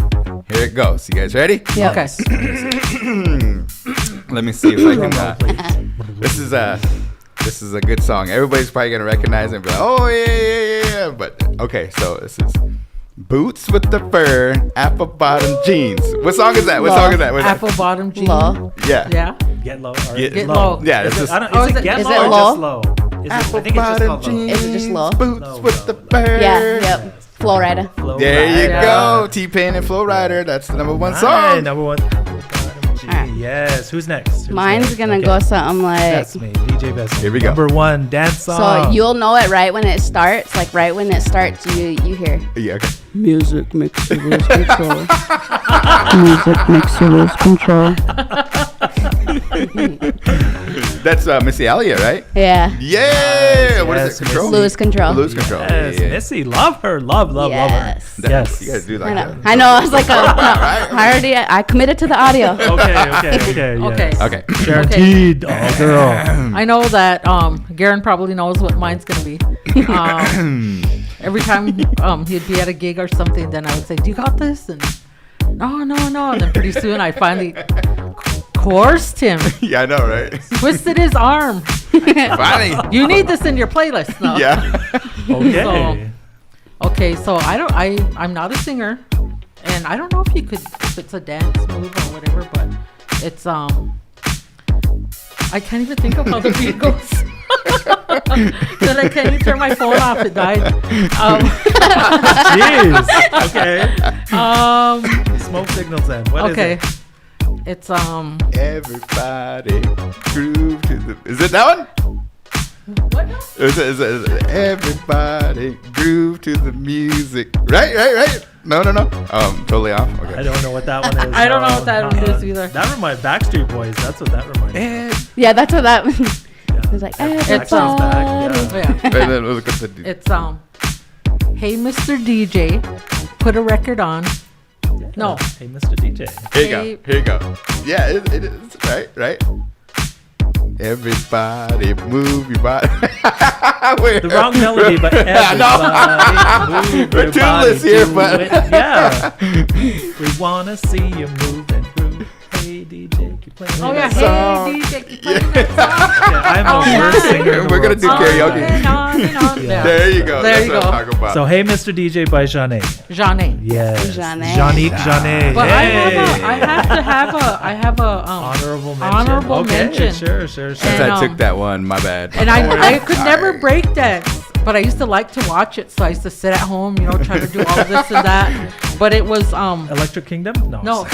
here it goes. You guys ready? Yeah. Okay. Let me see if I can. This is a good song. Everybody's probably gonna recognize it and be like, oh yeah. But okay, so this is Boots with the Fur, Apple Bottom Jeans. What song is that? What song is that? Apple Bottom Jeans. Low. Yeah. Yeah. Get low. Or Get low. Yeah, Is this it, is is it get is low it or low? just low? I think it's just called low. Is it just low? Boots Low, with low. the Fur. Yeah, yep. Flow Rider. Flow There you Rider. go. T-Pain and Flow Rider. That's the number 1 Alright, song. number 1. Alright. Yes. Who's next? Who's Mine's next? gonna Okay. go something like. That's me, DJ Bessami. Here we go. Number 1 dance song. So you'll know it right when it starts. Like right when it starts, you hear. Yeah, okay. Music makes you lose control. Music makes you lose control. That's Missy Elliott, right? Yeah. Yeah. What is Yes, it? Control? Lose control. Lose control. Yes, Yeah. Missy, love her, love her. Yes. Yes. You guys do like I know. that. I know. I was like, I committed to the audio. Okay. Okay. Yes. Okay. Guaranteed, oh girl. I know that Garen probably knows what mine's gonna be. Every time he'd be at a gig or something, then I would say, "Do you got this?" And no. And then pretty soon I finally coerced him, Yeah, I know, right? twisted his arm. Finally. You need this in your playlist. No. Yeah. Okay. Okay, so I'm not a singer, and I don't know if it's a dance move or whatever, but it's I can't even think of how the beat goes. Then I can't even turn my phone off. It died. Jeez. Okay. Smoke signals then. What is Okay. it? It's Everybody groove to the. Is it that one? what now? Is it everybody groove to the music? Right. No. Totally off. Okay. I don't know what that one is. I don't know what that one is either. That reminds Backstreet Boys. That's what that reminds me. of. Yeah, that's what that. It's like Backstreet's back. Oh, Yeah. yeah. And then look at the. It's hey Mr. DJ, put a record on. No. Hey, Mr. DJ. Here you go. Yeah, it is. Right. Everybody move your body. The wrong melody, but everybody move We're your tuneless body here, to but- it. Yeah. We wanna see you move and groove. Hey DJ, keep playing. Oh yeah, that hey song. DJ, keep playing that song. Yeah, I'm the worst singer. in the We're gonna world. do karaoke. On and on. Yeah. There you go. There That's you what go. I'm talking about. So hey, Mr. DJ by Jeanne. Jeanne. Yes. Jeanne. Jeannique Jeanne. But hey. I have a Honorable mention. honorable Okay, mention. Sure. Since And, I took that one, my bad. and I could never Sorry. break dance, but I used to like to watch it. So I used to sit at home, trying to do all this and that. But it was Electric Kingdom? no.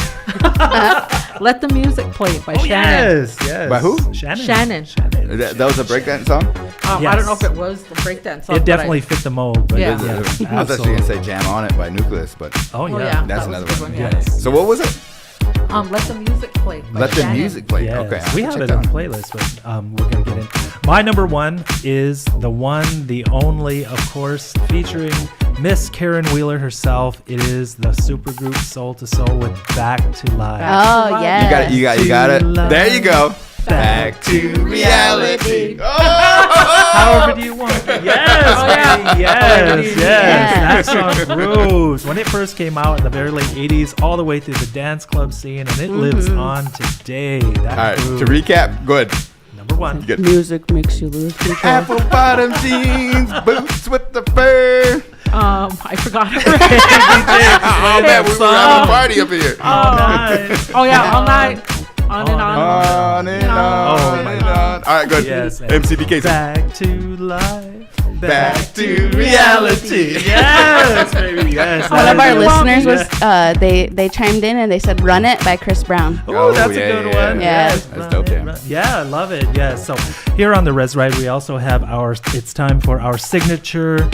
Let the Music Play by Oh, Shannon. yes. By who? Shannon. That was a breakdance song? I don't know if it was the breakdance song. It but definitely fit the mold. But Yeah. I was actually absolutely. going to say Jam On It by Nucleus, but Oh, Oh, yeah. yeah. that's that was another a good one. one, yeah. Yes. So what was it? Let the Music Play. by Let the Shannon. music play. Yes. Okay. We have it on the playlist, but we're going to get in. My number 1 is the one, the only, of course, featuring Miss Karen Wheeler herself. It is the supergroup Soul to Soul with Back to Life. Oh yeah. You got it. There you go. Back to reality. However do you want it. Yes, Oh, yeah. baby, yes. Yeah. That song grooves. When it first came out in the very late 80s, all the way through the dance club scene, and it lives on today. That All right. groove. To recap, good. Number 1. Good. Music makes you lose control. Apple bottom jeans, boots with the fur. I forgot. Oh man, we were having a party up here. Oh yeah, all night. On and on. On and on. Oh, and my on. All right, good. Yes. MC BKC. Back to life. back to reality. Yes, baby. Yes. One of our listeners Yeah. was they chimed in and they said "Run It" by Chris Brown. Oh, that's a good one. Yeah. Yes. That's dope, jam. Yeah, I love it. Yes. So here on the Res Ride, we also have it's time for our signature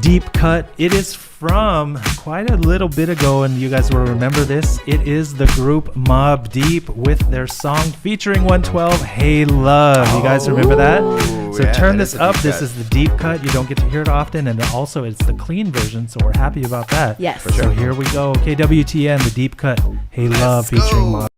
deep cut. It is from quite a little bit ago, and you guys will remember this. It is the group Mobb Deep with their song featuring 112, Hey Love. You guys remember that? So yeah, turn that this is a up. deep This cut. is the deep cut. You don't get to hear it often, and also it's the clean version, so we're happy about that. Yes. For sure. So here we go. KWTN, the deep cut, Hey Love Let's featuring go. Mobb.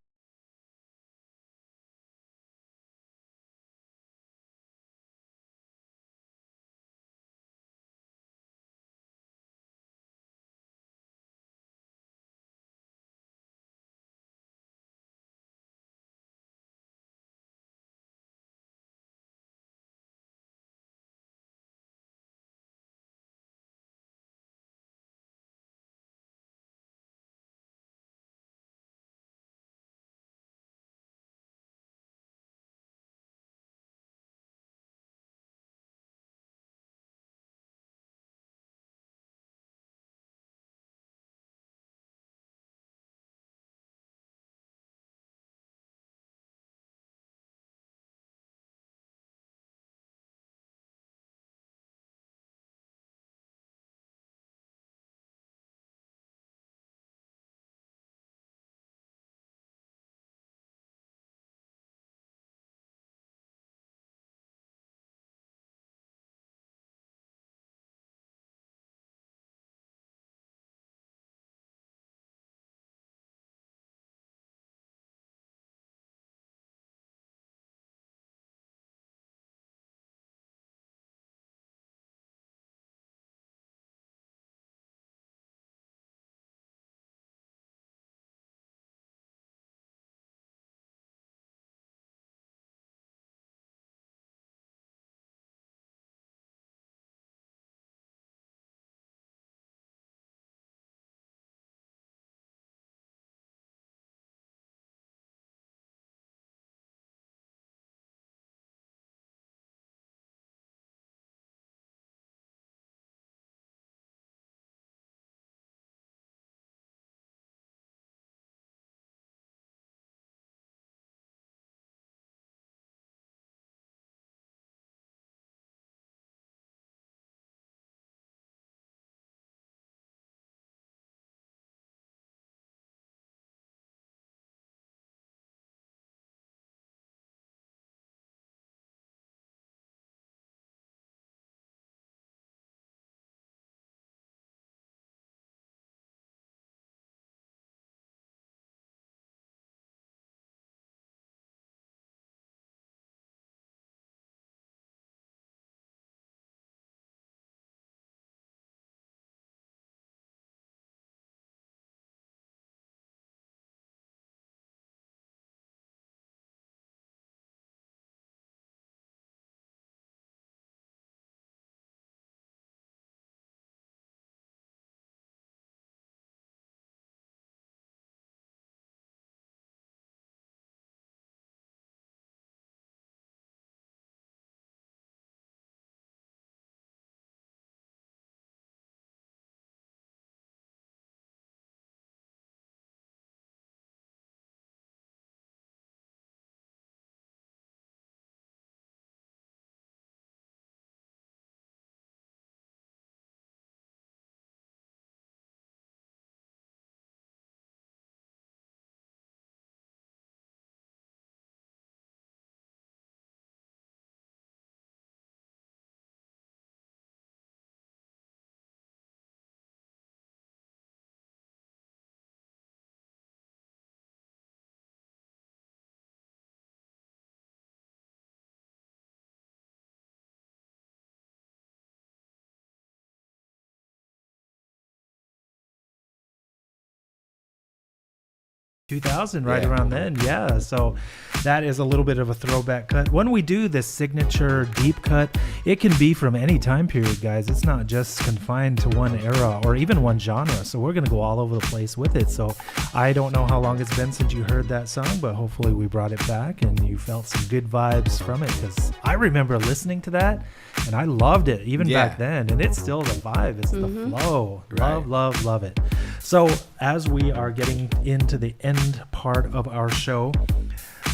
2000, right Yeah. around then. Yeah, so that is a little bit of a throwback cut. When we do this signature deep cut, it can be from any time period, guys. It's not just confined to one era or even one genre. So we're going to go all over the place with it. So I don't know how long it's been since you heard that song, but hopefully we brought it back and you felt some good vibes from it, because I remember listening to that and I loved it even back then. And it's still the vibe. It's the flow. Love it. So as we are getting into the end part of our show,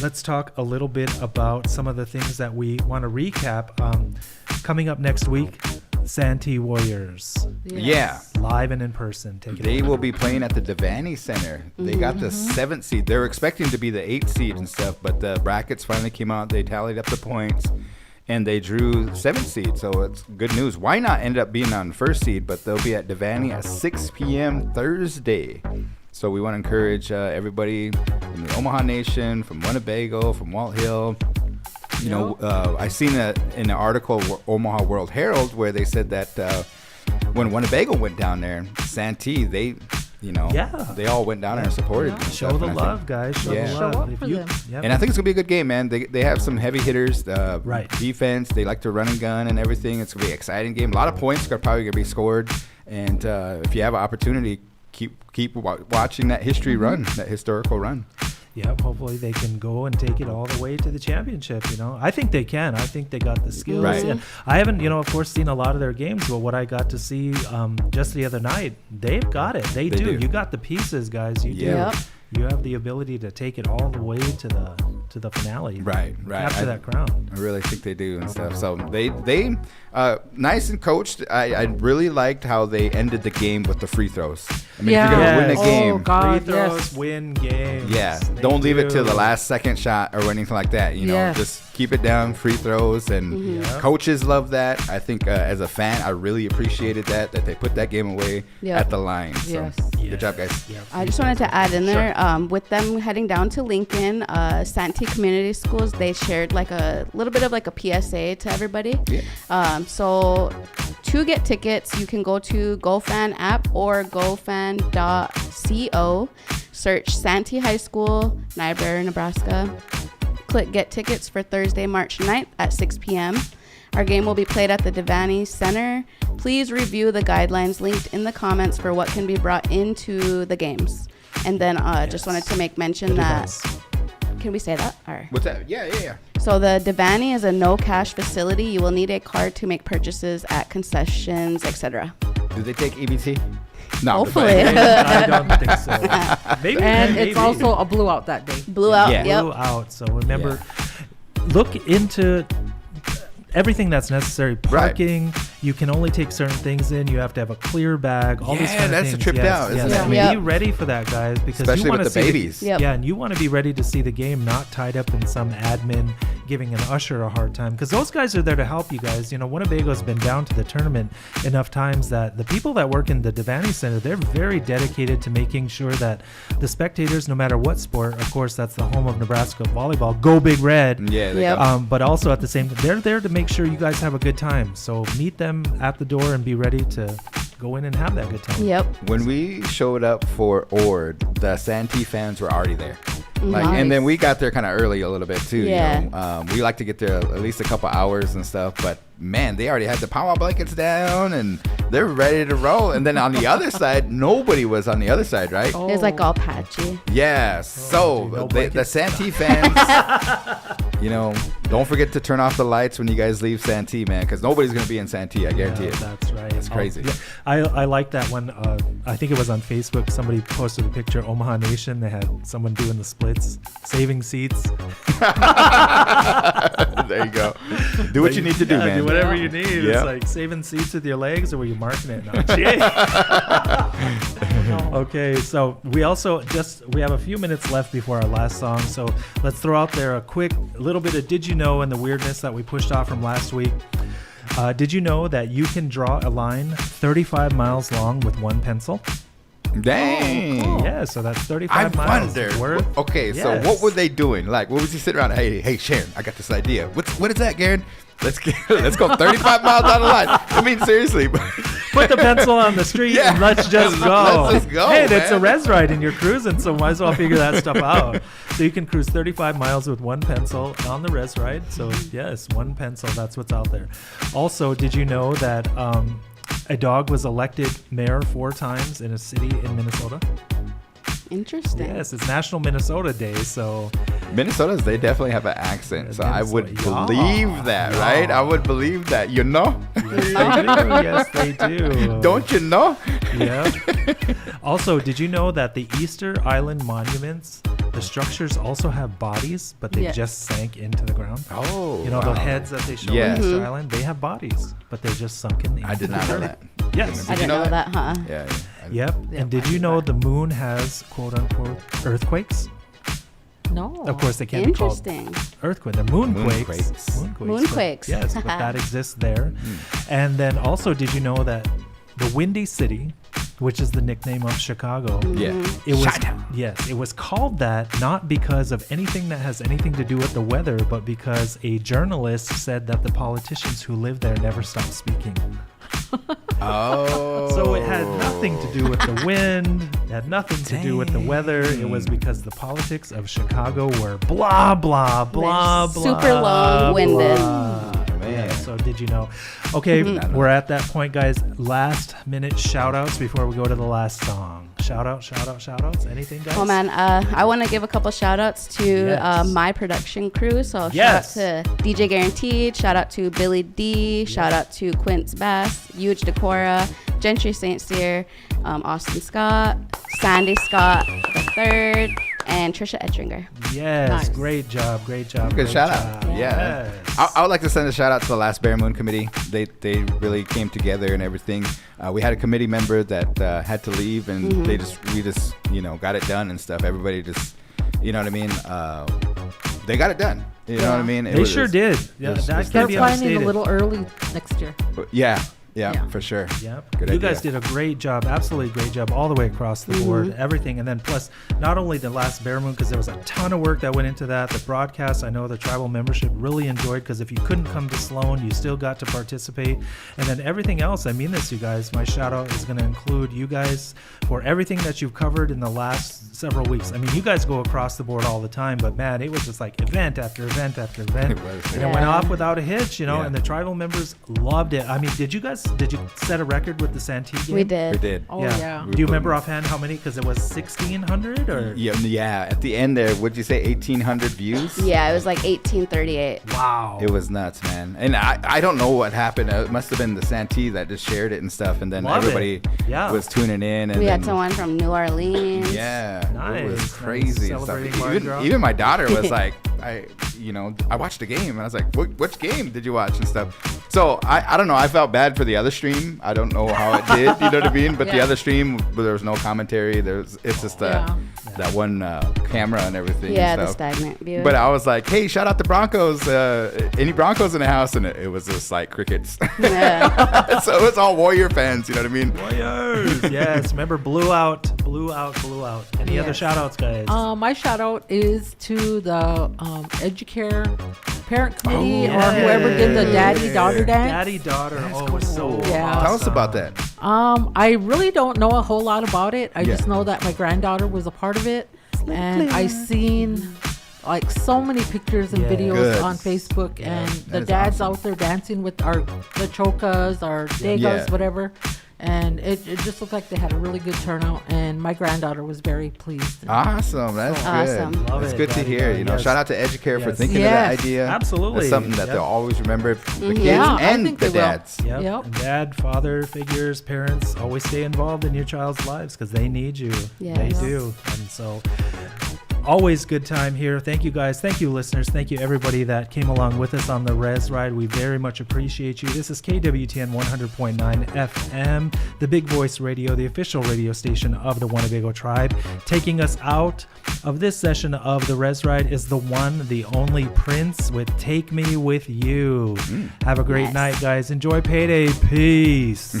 let's talk a little bit about some of the things that we want to recap. Coming up next week, Santee Warriors. Yes. Yeah. Live and in person. Take it They away. will be playing at the Devaney Center. They got the 7th seed. They were expecting to be the 8th seed and stuff, but the brackets finally came out. They tallied up the points, and they drew 7th seed. So it's good news. Why not end up being on 1st seed? But they'll be at Devaney at 6 p.m. Thursday. So we want to encourage everybody in the Omaha Nation, from Winnebago, from Walt Hill. You know, I seen that in an article, Omaha World Herald, where they said that when Winnebago went down there, Santee, they all went down there and supported. And Show stuff, the and I love, think- guys. Show Yeah. the Show love. up If for you- them. Yep. And I think it's gonna be a good game, man. They have some heavy hitters, Right. defense. They like to run and gun and everything. It's gonna be an exciting game. A lot of points are probably gonna be scored. And if you have an opportunity, keep watching that history run, that historical run. Yep, hopefully they can go and take it all the way to the championship, you know. I think they can. I think they got the skills. Right. And I haven't, of course, seen a lot of their games, but what I got to see just the other night, they've got it. They do. You got the pieces, guys. You do. Yep. You have the ability to take it all the way to the finale. Right. Capture that crown. I really think they do and stuff. So they nice and coached. I really liked how they ended the game with the free throws. I mean, if you're gonna win a Oh, game, God, Free throws yes. win games. yeah, They don't leave it to do. the last second shot or anything like that. You know, Yes. just keep it down, free throws, and Yep. coaches love that. I think as a fan, I really appreciated that they put that game away Yep. at the line. So Yes. good job, guys. Yep. I just wanted to add in there, with them heading down to Lincoln, Santee Community Schools, they shared like a little bit of like a PSA to everybody. Yeah. So to get tickets, you can go to GoFan app or gofan.co, search Santee High School, Niobrara, Nebraska. Click Get Tickets for Thursday, March 9th at 6 p.m. Our game will be played at the Devaney Center. Please review the guidelines linked in the comments for what can be brought into the games. And then just wanted to make mention that, can we say that? Or, What's that? Yeah. so the Devaney is a no cash facility. You will need a card to make purchases at concessions, etc. Do they take EBT? No. Hopefully. I don't think so. Maybe. And maybe. it's also a blew out that day. Blew out. Yeah. Yep. Blew out. So remember, look into everything that's necessary. Parking. You can only take certain things in. You have to have a clear bag. All these Yeah, kind of that's things. the tripped out, isn't it? I mean, Yep. be ready for that, guys, because Especially you want with to the see babies. Yep. Yeah, and you want to be ready to see the game, not tied up in some admin giving an usher a hard time, because those guys are there to help you guys. Winnebago's been down to the tournament enough times that the people that work in the Devaney Center, they're very dedicated to making sure that the spectators, no matter what sport, of course, that's the home of Nebraska volleyball, go Big Red. Yeah. They Yep. got- But also at the same time, they're there to make sure you guys have a good time. So meet them at the door and be ready to go in and have that good time. Yep. When we showed up for Ord, the Santee fans were already there. Like, Nice. and then we got there kind of early a little bit too. Yeah. We like to get there at least a couple hours and stuff. But man, they already had the power blankets down and they're ready to roll. And then on the other side, nobody was on the other side, right? It was like all patchy. Yeah. dude, So no the blankets. Santee fans, don't forget to turn off the lights when you guys leave Santee, man, because nobody's gonna be in Santee. I guarantee Yeah, it. that's right. It's crazy. Yeah. I like that one. I think it was on Facebook. Somebody posted a picture of Omaha Nation. They had someone doing the splits, saving seats. There you go. Do what you need to do, Yeah, man. Do whatever you need. Yeah. It's like saving seats with your legs, or were you marking it? No, Okay, so we also we have a few minutes left before our last song. So let's throw out there a quick little bit of Did You Know and the weirdness that we pushed off from last week. Did you know that you can draw a line 35 miles long with one pencil? Dang. Yeah, so that's I 35 miles wonder. worth. Okay, so Yes. what were they doing? Like, what was he sitting around? Hey, Sharon, I got this idea. What is that, Garen? Let's go 35 miles down the line. I mean, seriously. Put the pencil on the street and let's just go. Let's just go, Hey, it's a man. REZ ride and you're cruising, so might as well figure that stuff out. So you can cruise 35 miles with one pencil on the REZ ride. So yes, one pencil, that's what's out there. Also, did you know that a dog was elected mayor 4 times in a city in Minnesota? Interesting. Yes, it's National Minnesota Day, so Minnesotas, they definitely have an accent, so I would Minnesota, believe that, right? I would believe that, you know? yes, they do. Don't you know? Yeah. Also, did you know that the Easter Island monuments, the structures also have bodies, but they Yeah. just sank into the ground? Oh, You know, wow. the heads that they show Yes. on Easter Island, they have bodies, but they're just sunken into I did the not know dirt. that. Yes. I didn't know that, huh? Yeah. Yep. And did you know the moon has quote unquote earthquakes? No. Of course, they can't be called Interesting. earthquake. They're moonquakes. Moonquakes. Moonquakes. But, yes, but that exists there. And then also, did you know that the Windy City, which is the nickname of Chicago, Yeah. it was Chi-town. yes, it was called that not because of anything that has anything to do with the weather, but because a journalist said that the politicians who live there never stop speaking. Oh. So it had nothing to do with the wind, it had nothing to do with the weather. It was because the politics of Chicago were blah, blah, blah, blah. Super long-winded. blah. Man. Yeah, so did you know? Okay, we're at that point, guys. Last minute shout outs before we go to the last song. Shout outs. Anything, guys? Oh man, I want to give a couple shout outs to Yes. my production crew. So Yes. shout out to DJ Garanteed, shout out to Billy D, shout out to Quince Bass, Huge Decora, Gentry St. Cyr, Austin Scott, Sandy Scott the third, and Trisha Ettringer. Yes, Nice. great job. Good great shout job. out. Yeah. Yes. I would like to send a shout out to the last Bare Moon committee. They really came together and everything. We had a committee member that had to leave, and we just got it done and stuff. Everybody just, you know what I mean? They got it done. You know what I mean? They sure did. Yeah, that They're can be planning understated. a little early next year. Yeah, Yeah. for sure. Yep. Good You idea. guys did a great job, absolutely great job all the way across the board, everything. And then plus, not only the last Bare Moon, because there was a ton of work that went into that. The broadcast, I know the tribal membership really enjoyed, because if you couldn't come to Sloan, you still got to participate. And then everything else, I mean this, you guys, my shout out is going to include you guys for everything that you've covered in the last several weeks. I mean, you guys go across the board all the time, but man, it was just like event after event after event. It was, And yeah. it went off without a hitch, Yeah. and the tribal members loved it. I mean, did you set a record with the Santee game? We did. We did. Oh, yeah. Do you remember offhand how many? Because it was 1,600 or? Yeah. At the end there, would you say 1,800 views? Yeah, it was like 1838. Wow. It was nuts, man. And I don't know what happened. It must have been the Santee that just shared it and stuff. And then Love it. everybody Yeah. was tuning in. And We had then- someone from New Orleans. Yeah, it was Nice, crazy. and stuff. Celebrating Mardi Gras. Even my daughter was like, I watched the game, and I was like, which game did you watch and stuff? So I don't know. I felt bad for the other stream. I don't know how it did. You know what I mean? But the Yeah. other stream, there was no commentary. It's just that one camera and everything. Yeah, and the stuff. stagnant view. But I was like, hey, shout out the Broncos. Any Broncos in the house? And it was just like crickets. Yeah. So it's all Warrior fans. You know what I mean? Warriors. Yes. Remember, blew out. Any other Yes. shout outs, guys? My shout out is to the Educare parent committee Oh, or whoever did the yeah. daddy-daughter dance. Daddy-daughter. Oh, it was so Yeah. awesome. Tell us about that. I really don't know a whole lot about it. I Yeah. just know that my granddaughter was a part of it, and I seen like so many pictures and Yeah. videos Good. on Facebook, and that the is dads awesome. out there dancing with the chokas, our degas, Yeah. whatever. And it just looked like they had a really good turnout, and my granddaughter was very pleased. Awesome. That's Awesome. good. Love That's it, good to Daddy hear. Dog, You know, yes. shout out to Educare for Yes. thinking of Yes. that idea. Absolutely. That's something that Yep. they'll always remember. The kids Yeah, I and think the they will. dads. Yep. Yep. And dad, father figures, parents always stay involved in your child's lives because they need you. Yes. They do. And so always good time here. Thank you guys. Thank you listeners. Thank you everybody that came along with us on the REZ ride. We very much appreciate you. This is KWTN 100.9 FM, the Big Voice Radio, the official radio station of the Winnebago tribe. Taking us out of this session of the REZ ride is the one, the only Prince with Take Me With You. Have a great Yes. night, guys. Enjoy payday. Peace.